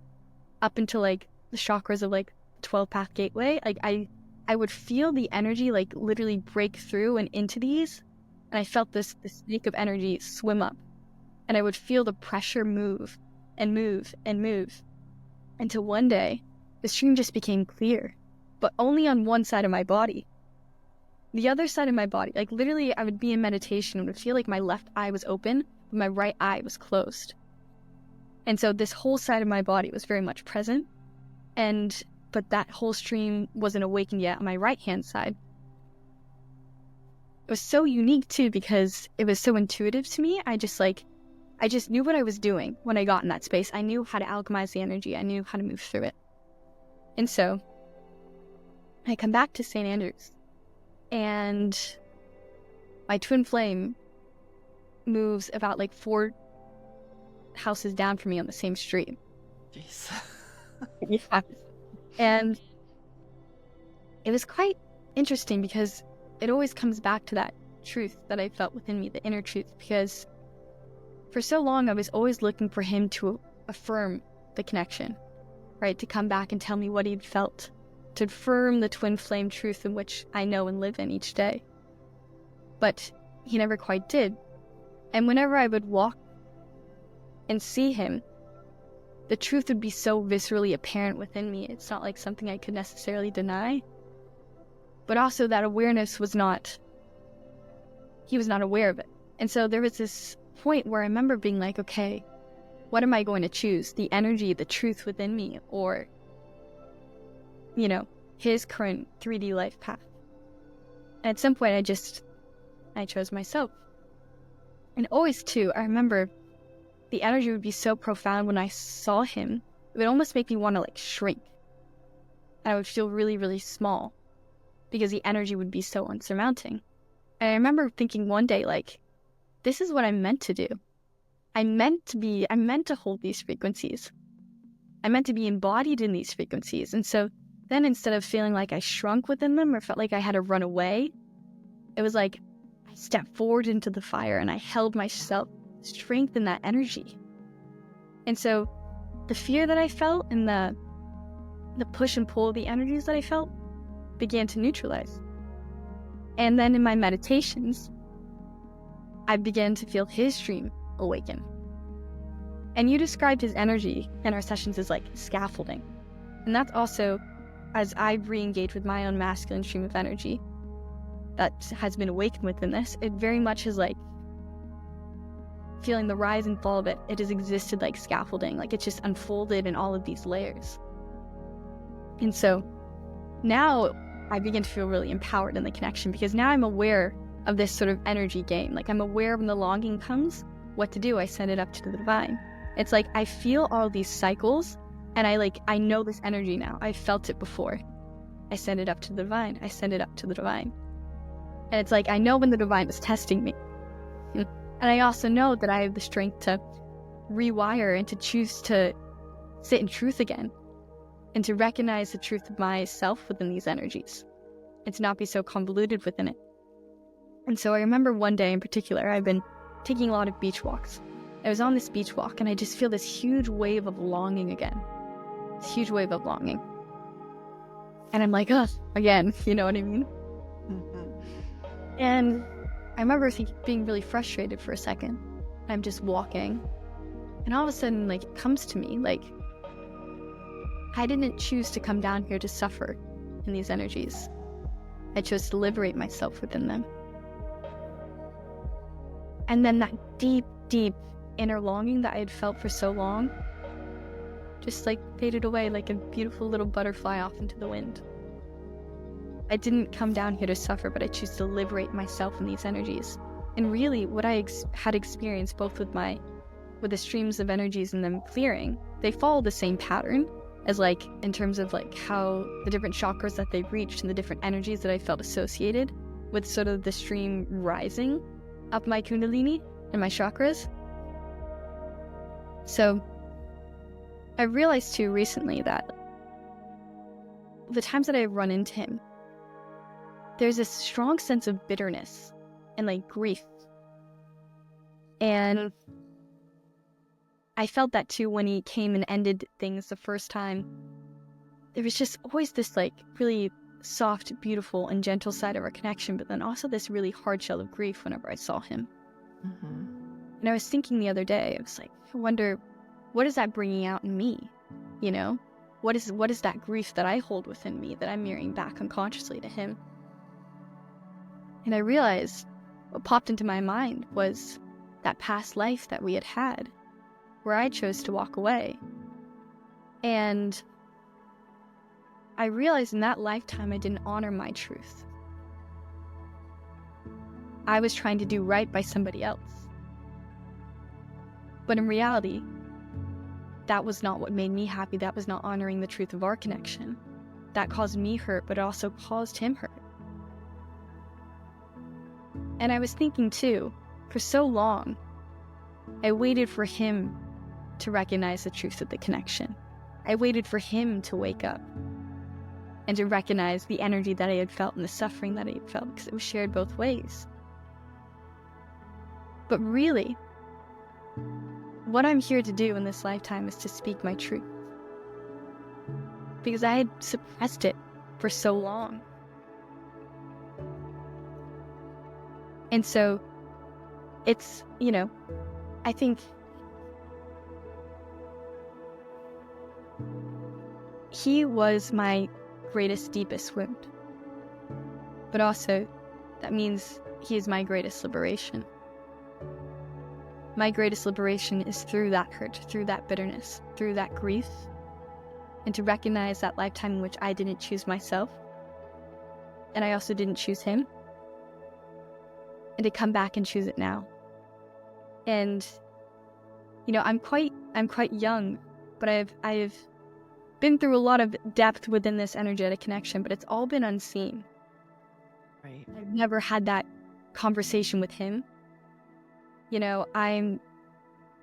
up into the chakras of the 12 path gateway. I would feel the energy literally break through and into these. And I felt this snake of energy swim up. And I would feel the pressure move and move and move until one day the stream just became clear, but only on one side of my body. The other side of my body, literally I would be in meditation and would feel like my left eye was open, but my right eye was closed. And so this whole side of my body was very much present, but that whole stream wasn't awakened yet on my right-hand side. It was so unique too, because it was so intuitive to me. I just knew what I was doing when I got in that space. I knew how to alchemize the energy. I knew how to move through it. And so I come back to St. Andrews, and my twin flame moves about 4 houses down from me on the same street. Jeez. Yeah. And it was quite interesting, because it always comes back to that truth that I felt within me, the inner truth, because for so long I was always looking for him to affirm the connection, right? To come back and tell me what he'd felt, to affirm the twin flame truth in which I know and live in each day. But he never quite did. And whenever I would walk and see him, the truth would be so viscerally apparent within me. It's not like something I could necessarily deny. But also that awareness he was not aware of it. And so there was this point where I remember being like, okay, what am I going to choose? The energy, the truth within me, or, his current 3D life path? And at some point I chose myself. And always too, I remember the energy would be so profound when I saw him. It would almost make me want to shrink. I would feel really, really small, because the energy would be so unsurmounting. And I remember thinking one day, this is what I'm meant to do. I'm meant to hold these frequencies. I'm meant to be embodied in these frequencies. And so then, instead of feeling like I shrunk within them or felt like I had to run away, it was I stepped forward into the fire and I held myself, strength in that energy. And so the fear that I felt and the push and pull of the energies that I felt began to neutralize. And then in my meditations, I began to feel his stream awaken. And you described his energy in our sessions as scaffolding. And that's also, as I've re-engaged with my own masculine stream of energy that has been awakened within this, it very much is feeling the rise and fall of it. It has existed like scaffolding, it's just unfolded in all of these layers. And so now I begin to feel really empowered in the connection, because now I'm aware of this sort of energy game. I'm aware when the longing comes, what to do. I send it up to the divine. It's I feel all these cycles, and I know this energy now. I've felt it before. I send it up to the divine. I send it up to the divine. And it's like, I know when the divine is testing me. And I also know that I have the strength to rewire and to choose to sit in truth again and to recognize the truth of myself within these energies and to not be so convoluted within it. And so I remember one day in particular, I've been taking a lot of beach walks. I was on this beach walk and I just feel this huge wave of longing again. This huge wave of longing. And I'm like, ugh, again, you know what I mean? And I remember being really frustrated for a second. I'm just walking. And all of a sudden, like, it comes to me, like, I didn't choose to come down here to suffer in these energies. I chose to liberate myself within them. And then that deep, deep inner longing that I had felt for so long just like faded away like a beautiful little butterfly off into the wind. I didn't come down here to suffer, but I choose to liberate myself in these energies. And really, what I had experienced both with the streams of energies and them clearing, they follow the same pattern as like in terms of like how the different chakras that they've reached and the different energies that I felt associated with sort of the stream rising up my kundalini and my chakras. So I realized too recently that the times that I run into him, there's this strong sense of bitterness and like grief. And I felt that too when he came and ended things the first time. There was just always this like really soft, beautiful, and gentle side of our connection, but then also this really hard shell of grief whenever I saw him. Mm-hmm. And I was thinking the other day, I was like, I wonder, what is that bringing out in me? You know, what is that grief that I hold within me that I'm mirroring back unconsciously to him? And I realized what popped into my mind was that past life that we had where I chose to walk away. And I realized in that lifetime I didn't honor my truth. I was trying to do right by somebody else. But in reality, that was not what made me happy. That was not honoring the truth of our connection. That caused me hurt, but it also caused him hurt. And I was thinking too, for so long, I waited for him to recognize the truth of the connection. I waited for him to wake up and to recognize the energy that I had felt and the suffering that I had felt, because it was shared both ways. But really, what I'm here to do in this lifetime is to speak my truth. Because I had suppressed it for so long. And so, it's, I think he was my greatest, deepest wound. But also, that means he is my greatest liberation. My greatest liberation is through that hurt, through that bitterness, through that grief, and to recognize that lifetime in which I didn't choose myself, and I also didn't choose him, and to come back and choose it now. And, I'm quite young, but I've been through a lot of depth within this energetic connection, but it's all been unseen. Right. I've never had that conversation with him. I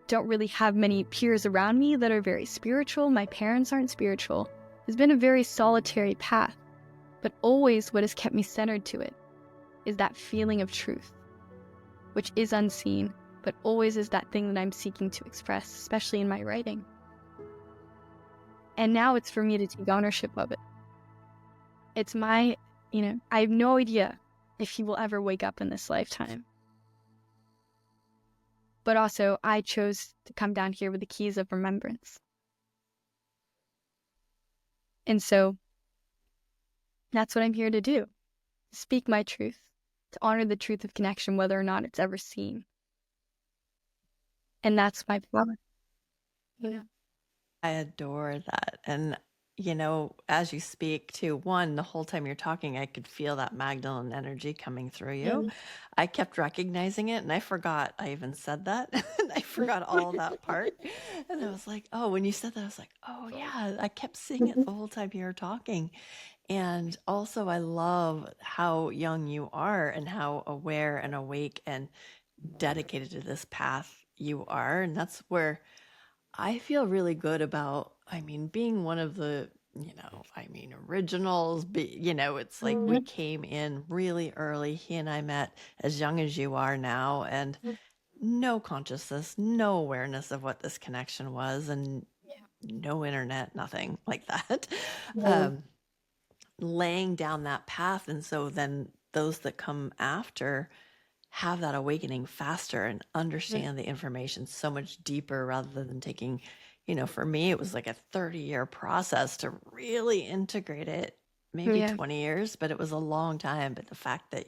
don't really have many peers around me that are very spiritual. My parents aren't spiritual. It's been a very solitary path, but always what has kept me centered to it is that feeling of truth, which is unseen, but always is that thing that I'm seeking to express, especially in my writing. And now it's for me to take ownership of it. It's my, I have no idea if he will ever wake up in this lifetime. But also, I chose to come down here with the keys of remembrance. And so, that's what I'm here to do. Speak my truth, to honor the truth of connection, whether or not it's ever seen. And that's my power. Yeah. I adore that. And, as you speak to one, the whole time you're talking, I could feel that Magdalene energy coming through you. Yeah. I kept recognizing it and I forgot I even said that. And I forgot all that part. And I was like, oh, when you said that, I was like, oh, yeah, I kept seeing it the whole time you were talking. And also, I love how young you are and how aware and awake and dedicated to this path you are. And that's where I feel really good about, I mean, being one of the, originals. It's like we Mhm. came in really early. He and I met as young as you are now, and no consciousness, no awareness of what this connection was, and no internet, nothing like that. Mhm. Um, laying down that path. And so then those that come after have that awakening faster and understand the information so much deeper rather than taking, for me, it was like a 30-year process to really integrate it, maybe Yeah. 20 years, but it was a long time. But the fact that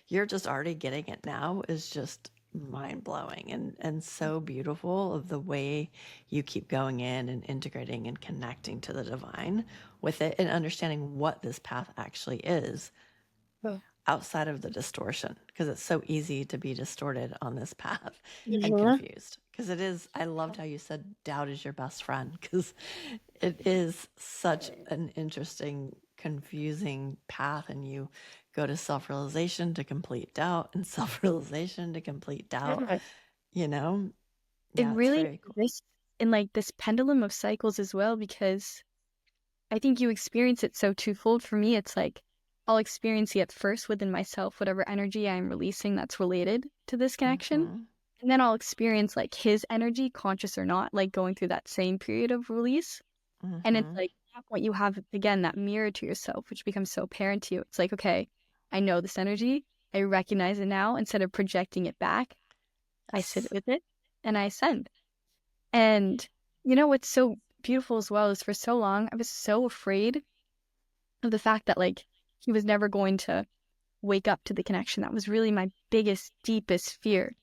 you're just already getting it now is just mind blowing and so beautiful of the way you keep going in and integrating and connecting to the divine with it and understanding what this path actually is Oh. outside of the distortion, because it's so easy to be distorted on this path and Mhm. confused, because it is. I loved how you said doubt is your best friend, because it is such an interesting, confusing path, and you go to self-realization to complete doubt and self-realization to complete doubt, Yeah. you know It yeah, it's really very cool. exists in like this pendulum of cycles as well, because I think you experience it so twofold. For me, it's like I'll experience it first within myself, whatever energy I'm releasing that's related to this connection. Mm-hmm. And then I'll experience like his energy, conscious or not, like going through that same period of release. And it's Mm-hmm. like at that point you have again that mirror to yourself, which becomes so apparent to you. It's like, okay, I know this energy. I recognize it now. Instead of projecting it back, I sit Yes. with it and I ascend. And you know what's so beautiful as well is for so long I was so afraid of the fact that like he was never going to wake up to the connection. That was really my biggest, deepest fear,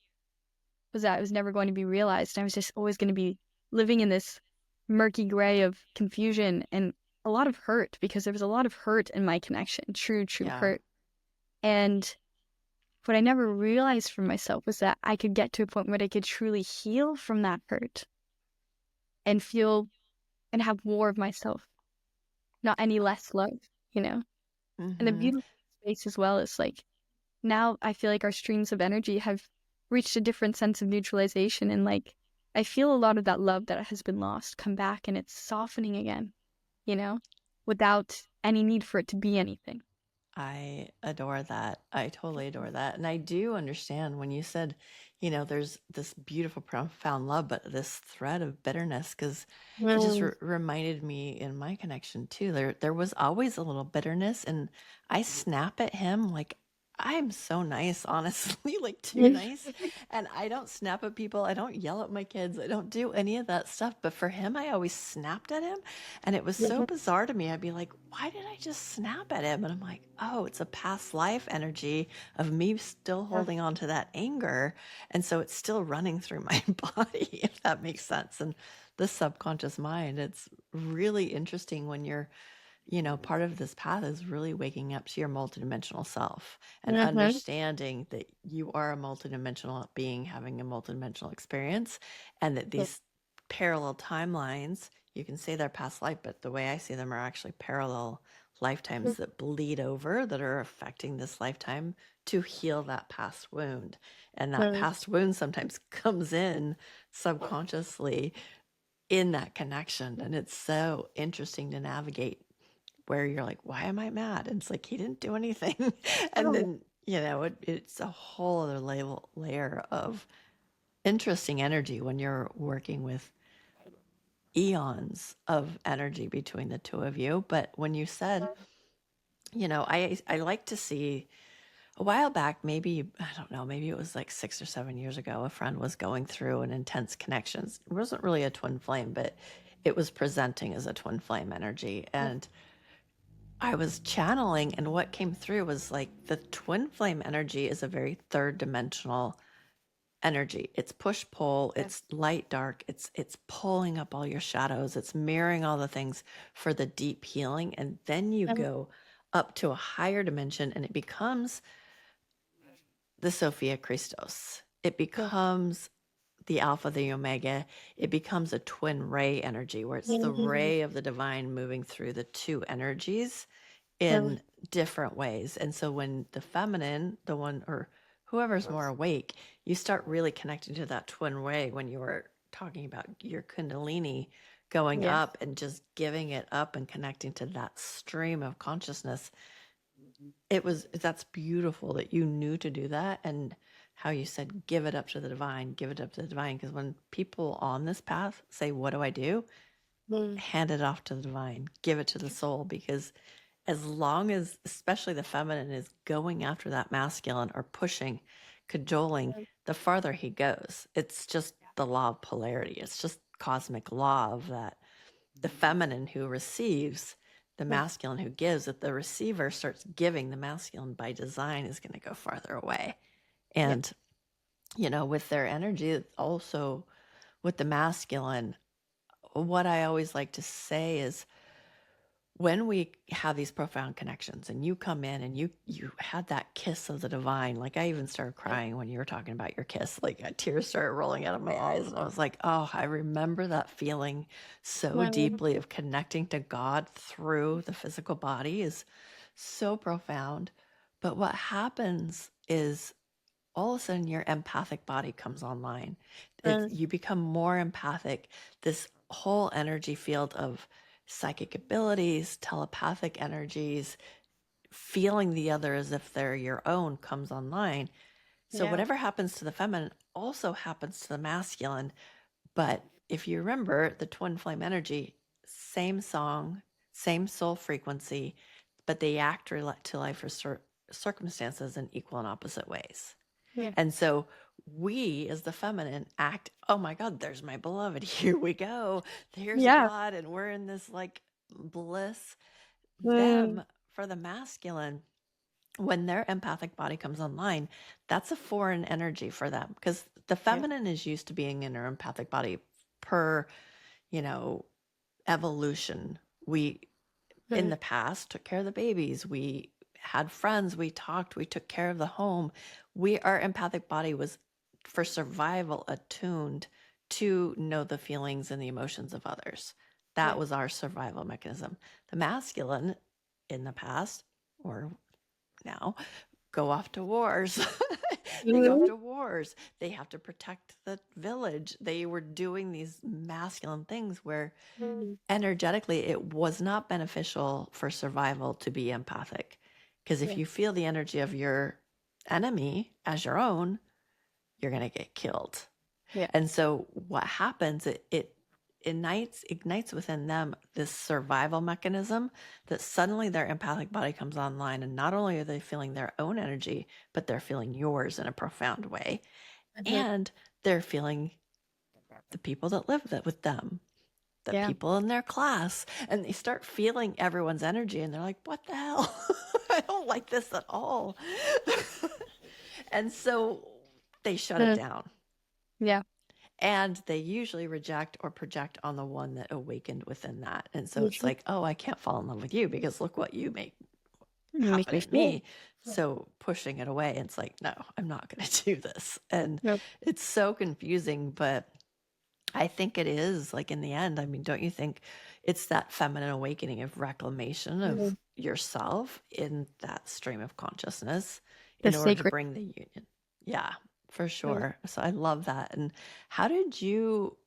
was that it was never going to be realized. And I was just always going to be living in this murky gray of confusion and a lot of hurt, because there was a lot of hurt in my connection, true, true Yeah. hurt. And what I never realized for myself was that I could get to a point where I could truly heal from that hurt and feel and have more of myself, not any less love, you know? And the Mm-hmm. beautiful space as well is like now I feel like our streams of energy have reached a different sense of neutralization, and like I feel a lot of that love that has been lost come back, and it's softening again, you know, without any need for it to be anything. I adore that. I totally adore that. And I do understand when you said, there's this beautiful, profound love, but this thread of bitterness, because it just Mm. reminded me in my connection too. There was always a little bitterness, and I snap at him like, I'm so nice, honestly, like too nice. And I don't snap at people. I don't yell at my kids. I don't do any of that stuff. But for him, I always snapped at him. And it was so bizarre to me. I'd be like, why did I just snap at him? And I'm like, oh, it's a past life energy of me still holding on to that anger. And so it's still running through my body, if that makes sense. And the subconscious mind, it's really interesting when you're, part of this path is really waking up to your multidimensional self and Mhm. understanding that you are a multidimensional being having a multidimensional experience, and that these parallel timelines, you can say they're past life, but the way I see them are actually parallel lifetimes that bleed over, that are affecting this lifetime to heal that past wound. And that past wound sometimes comes in subconsciously in that connection. And it's so interesting to navigate, where you're like, why am I mad? And it's like, he didn't do anything. And then, it's a whole other layer of interesting energy when you're working with eons of energy between the two of you. But when you said, I like to see, a while back, maybe, I don't know, maybe it was like 6 or 7 years ago, a friend was going through an intense connections. It wasn't really a twin flame, but it was presenting as a twin flame energy. And I was channeling, and what came through was like the twin flame energy is a very third dimensional energy. It's push pull, it's light dark, it's pulling up all your shadows, it's mirroring all the things for the deep healing. And then you go up to a higher dimension, and it becomes the Sophia Christos. It becomes the Alpha, the Omega. It becomes a twin ray energy, where it's the ray of the divine moving through the two energies in different ways. And so when the feminine, the one or whoever's more awake, you start really connecting to that twin way when you were talking about your kundalini going Yes. up and just giving it up and connecting to that stream of consciousness. That's beautiful that you knew to do that, and how you said give it up to the divine, give it up to the divine, because when people on this path say, what do I do? Hand it off to the divine, give it to the soul, because as long as especially the feminine is going after that masculine or pushing, cajoling, the farther he goes. It's just the law of polarity. It's just cosmic law of that. The feminine who receives, the masculine who gives, if the receiver starts giving, the masculine by design is going to go farther away. And, with their energy, also with the masculine, what I always like to say is when we have these profound connections and you come in and you had that kiss of the divine, like I even started crying when you were talking about your kiss, like tears started rolling out of my eyes, and I was like, oh, I remember that feeling so deeply of connecting to God through the physical body is so profound. But what happens is all of a sudden your empathic body comes online. You become more empathic. This whole energy field of psychic abilities, telepathic energies, feeling the other as if they're your own comes online. So whatever happens to the feminine also happens to the masculine. But if you remember the twin flame energy, same song, same soul frequency, but they act to life for circumstances in equal and opposite ways. And so we, as the feminine, act, oh my God, there's my beloved. Here we go. Here's God. And we're in this like bliss. Them, for the masculine, when their empathic body comes online, that's a foreign energy for them, because the feminine is used to being in her empathic body per, evolution. We, in the past, took care of the babies. We had friends. We talked. We took care of the home. Our empathic body was for survival attuned to know the feelings and the emotions of others. That was our survival mechanism. The masculine in the past or now go off to wars. They go off to wars. They have to protect the village. They were doing these masculine things where energetically it was not beneficial for survival to be empathic. Because if you feel the energy of your enemy as your own, you're going to get killed. And so what happens, it ignites within them this survival mechanism that suddenly their empathic body comes online, and not only are they feeling their own energy, but they're feeling yours in a profound way. And they're feeling the people that live with them, the people in their class, and they start feeling everyone's energy, and they're like, what the hell? I don't like this at all. And so they shut it down. And they usually reject or project on the one that awakened within that. And so it's like, oh, I can't fall in love with you because look what you make happen in me. So pushing it away, it's like, no, I'm not going to do this. And it's so confusing, but I think it is, like, in the end, I mean, don't you think it's that feminine awakening of reclamation of yourself in that stream of consciousness in order to bring the union? Yeah, for sure. So I love that. And how did you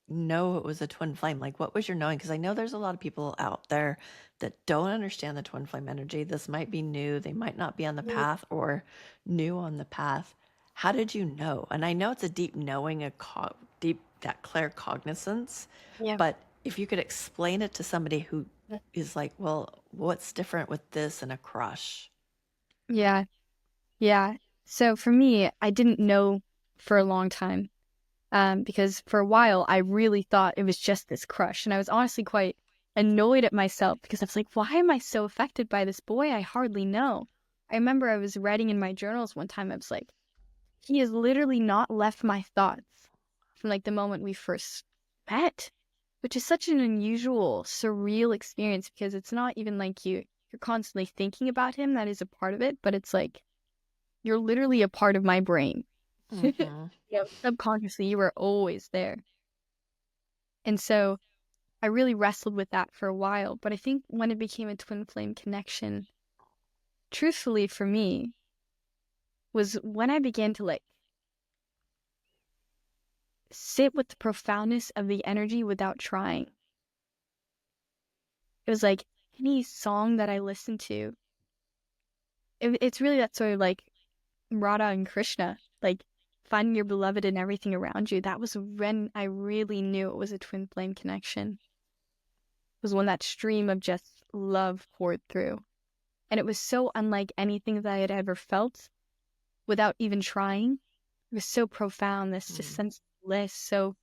know it was a twin flame? Like, what was your knowing? Because I know there's a lot of people out there that don't understand the twin flame energy. This might be new. They might not be on the path or new on the path. How did you know? And I know it's a deep knowing, deep, that claircognizance. But if you could explain it to somebody who is like, well, what's different with this and a crush? Yeah. So for me, I didn't know for a long time, because for a while I really thought it was just this crush, and I was honestly quite annoyed at myself because I was like, why am I so affected by this boy I hardly know? I remember I was writing in my journals one time, I was like, he has literally not left my thoughts from like the moment we first met, which is such an unusual, surreal experience, because it's not even like you're constantly thinking about him. That is a part of it, but it's like you're literally a part of my brain. Subconsciously, you were always there. And so I really wrestled with that for a while. But I think when it became a twin flame connection, truthfully for me was when I began to like sit with the profoundness of the energy without trying. It was like any song that I listened to, it's really that sort of like Radha and Krishna, like finding your beloved in everything around you. That was when I really knew it was a twin flame connection. It was when that stream of just love poured through. And it was so unlike anything that I had ever felt without even trying. It was so profound, this just sense of bliss, so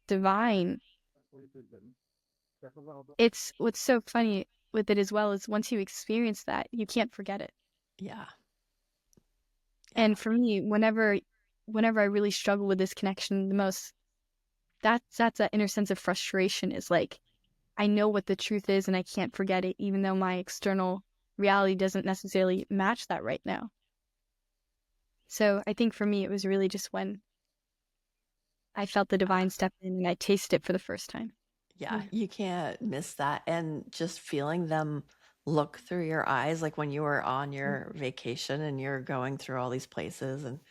divine. It's what's so funny with it as well is once you experience that, you can't forget it. Yeah. And for me, whenever I really struggle with this connection the most, that's that inner sense of frustration is like, I know what the truth is and I can't forget it, even though my external reality doesn't necessarily match that right now. So I think for me, it was really just when I felt the divine step in and I tasted it for the first time. Yeah, you can't miss that. And just feeling them look through your eyes, like when you were on your vacation and you're going through all these places and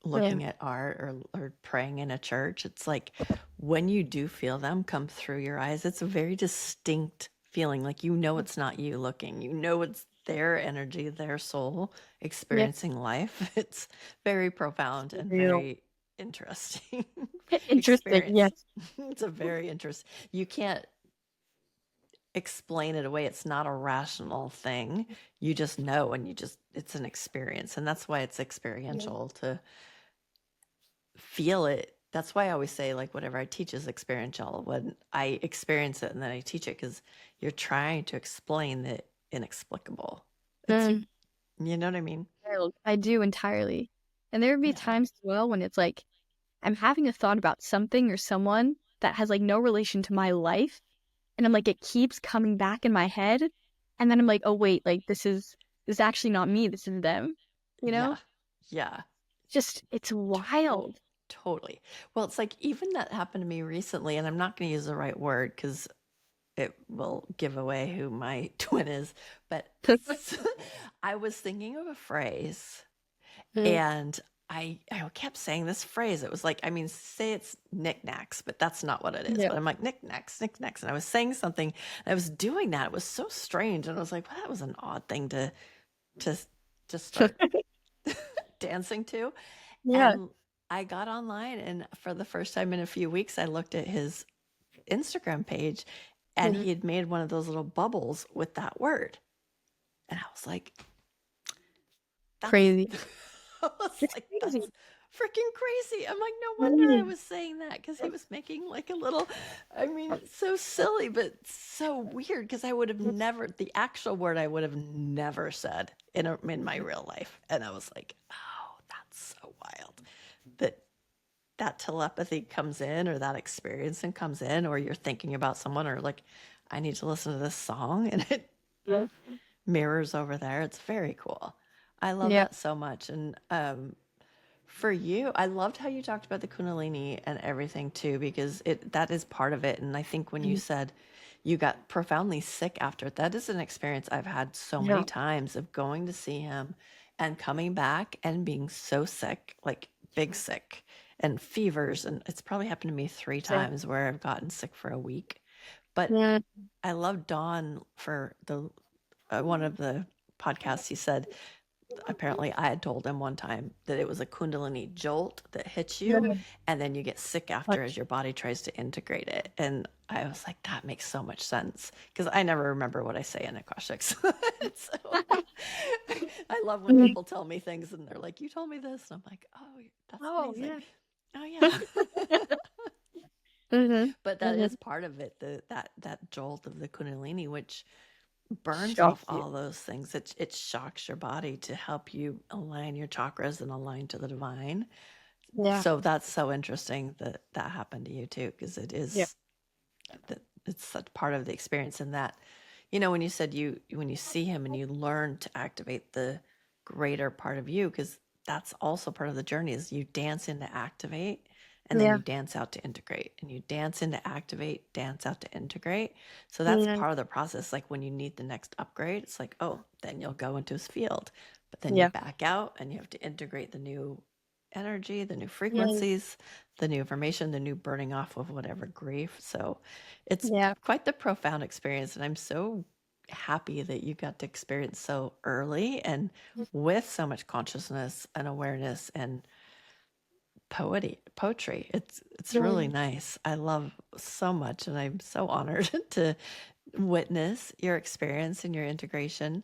Yeah. looking at art or praying in a church, it's like when you do feel them come through your eyes, it's a very distinct feeling. Like you know it's not you looking, you know it's their energy, their soul Yeah. experiencing life. It's very profound and Real. very interesting Interesting. experience. Yes. It's a very interesting. You can't explain it away. It's not a rational thing. You just know, and it's an experience, and that's why it's experiential to feel it. That's why I always say, like, whatever I teach is experiential. When I experience it and then I teach it, because you're trying to explain the inexplicable. It's, Mm, you know what I mean? I do entirely. And there would be Yeah. times as well when it's like I'm having a thought about something or someone that has like no relation to my life. And I'm like, it keeps coming back in my head. And then I'm like, oh wait, like this is actually not me, this is them. You Yeah. know? Yeah. Just it's wild. Totally. Well, it's like even that happened to me recently, and I'm not going to use the right word because it will give away who my twin is. But I was thinking of a phrase, Mm, and I kept saying this phrase. It was like, I mean, say it's knickknacks, but that's not what it is. yeah. But I'm like, knickknacks, knickknacks. And I was saying something, and I was doing that. It was so strange. And I was like, well, that was an odd thing to just start dancing to. Yeah. And I got online, and for the first time in a few weeks, I looked at his Instagram page, and Mhm. he had made one of those little bubbles with that word. And I was like, that's, Crazy. I was It's like, crazy. that's freaking crazy. I'm like, no wonder I Crazy. was saying that, because he was making like a little, I mean, it's so silly, but so weird, because I would have never, the actual word I would have never said in my real life. And I was like, oh, that's so wild that that telepathy comes in, or that experience and comes in, or you're thinking about someone, or like, I need to listen to this song, and it Yeah. mirrors over there. It's very cool. I love Yeah. that so much. And for you, I loved how you talked about the Kundalini and everything too, because that is part of it. And I think when you Mhm. said you got profoundly sick after it, that is an experience I've had so many Yeah. times, of going to see him and coming back and being so sick, like big sick, and fevers. And it's probably happened to me 3 times where I've gotten sick for a week. But Yeah. I love Don for the one of the podcasts. He said apparently I had told him one time that it was a Kundalini jolt that hits you, Yeah. and then you get sick after as your body tries to integrate it. And I was like, that makes so much sense, because I never remember what I say in Akashics. So I love when Mhm. people tell me things and they're like, you told me this. And I'm like, oh, that's Oh amazing. yeah. Oh, yeah. Mhm. But that is Mhm. part of it, that jolt of the Kundalini, which burns off Shocks you. all those things. It shocks your body to help you align your chakras and align to the divine. Yeah. So that's so interesting that that happened to you too, because it Yeah. is that it's such part of the experience. And that, you know, when you said when you see him and you learn to activate the greater part of you, because that's also part of the journey, is you dance into activate, and then Yeah. you dance out to integrate, and you dance into activate, dance out to integrate. So that's Yeah. part of the process. Like when you need the next upgrade, it's like, oh, then you'll go into his field, but then you Yeah. back out and you have to integrate the new energy, the new Yeah. frequencies, the new information, the new burning off of whatever grief. So it's Yeah. quite the profound experience. And I'm so happy that you got to experience so early and with so much consciousness and awareness and poetry. It's really Yeah. nice. I love so much, and I'm so honored to witness your experience and your integration.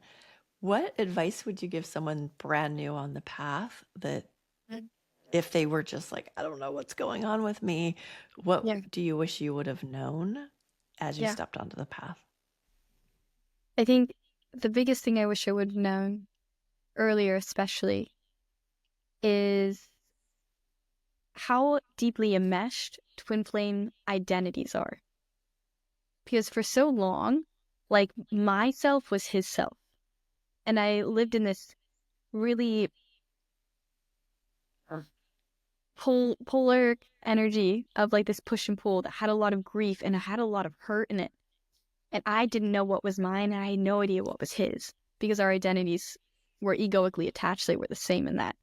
What advice would you give someone brand new on the path that if they were just like, I don't know what's going on with me, what Yeah. do you wish you would have known as you Yeah. stepped onto the path? I think the biggest thing I wish I would have known earlier, especially, is how deeply enmeshed twin flame identities are. Because for so long, like, myself was his self. And I lived in this really polar energy of like this push and pull that had a lot of grief and it had a lot of hurt in it. And I didn't know what was mine, and I had no idea what was his because our identities were egoically attached. They were the same in that.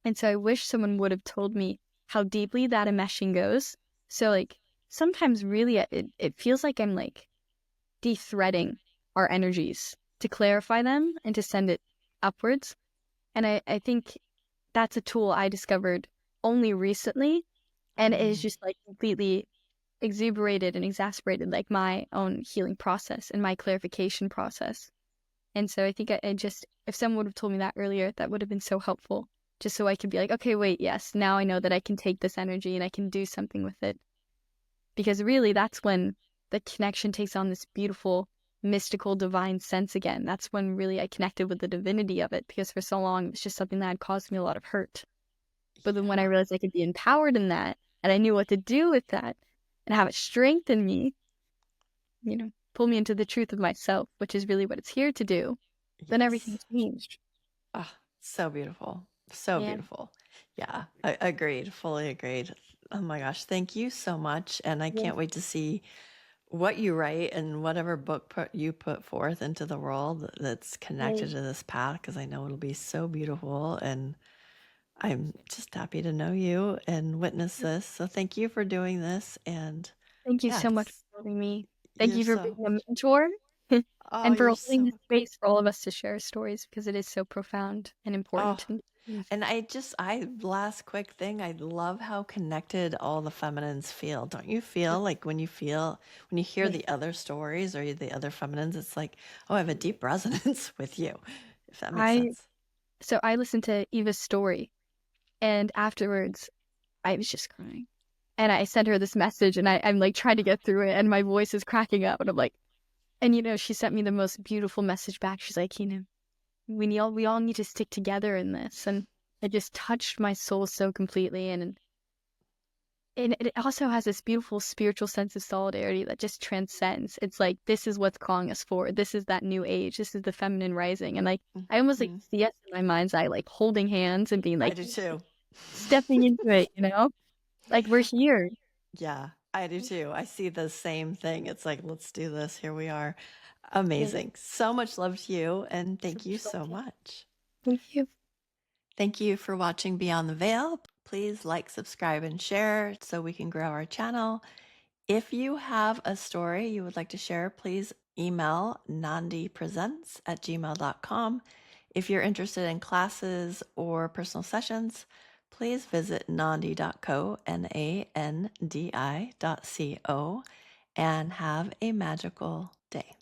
And so I wish someone would have told me how deeply that enmeshing goes. So, like, sometimes really it feels like I'm like de-threading our energies to clarify them and to send it upwards. And I think that's a tool I discovered only recently. And it is Mm. just like completely exuberated and exacerbated like my own healing process and my clarification process. And so I think I just, if someone would have told me that earlier, that would have been so helpful. Just so I could be like, okay, wait, yes, now I know that I can take this energy and I can do something with it. Because really, that's when the connection takes on this beautiful, mystical, divine sense again. That's when really I connected with the divinity of it. Because for so long, it was just something that had caused me a lot of hurt. But then when I Yeah. realized I could be empowered in that, and I knew what to do with that, and have it strengthen me, pull me into the truth of myself, which is really what it's here to do, then everything Yes. changed. Ah, so beautiful. So Yeah. beautiful. Yeah, I agreed, fully agreed. Oh my gosh, thank you so much. And I Yeah. can't wait to see what you write and whatever book you put forth into the world that's connected Yay. to this path, because I know it'll be so beautiful. And I'm just happy to know you and witness this. So thank you for doing this. And Thank you yeah, so much for having me. Thank you're you for so, being a mentor oh, and for you're holding the so, space for all of us to share stories because it is so profound and oh, important. And and last quick thing, I love how connected all the feminines feel. Don't you feel like when you hear yeah. the other stories or the other feminines, it's like, oh, I have a deep resonance with you, if that makes I sense. so I listened to Eva's story, and afterwards I was just crying. And I sent her this message, and I'm like trying to get through it, and my voice is cracking up, and I'm like, and she sent me the most beautiful message back. She's like, we all need to stick together in this, and it just touched my soul so completely, and it also has this beautiful spiritual sense of solidarity that just transcends. It's like this is what's calling us forward. This is that new age. This is the feminine rising, and like I almost like Mhm. see us in my mind's eye, like holding hands and being I like do too. stepping into it. Like we're here. Yeah, I do too. I see the same thing. It's like, let's do this. Here we are. Yeah. Amazing. So much love to you, and So thank you much love so to you. much. Thank you. Thank you for watching Beyond the Veil. Please like, subscribe, and share so we can grow our channel. If you have a story you would like to share, please email nandipresents@gmail.com. If you're interested in classes or personal sessions, please visit nandi.co, Nandi.co, and have a magical day.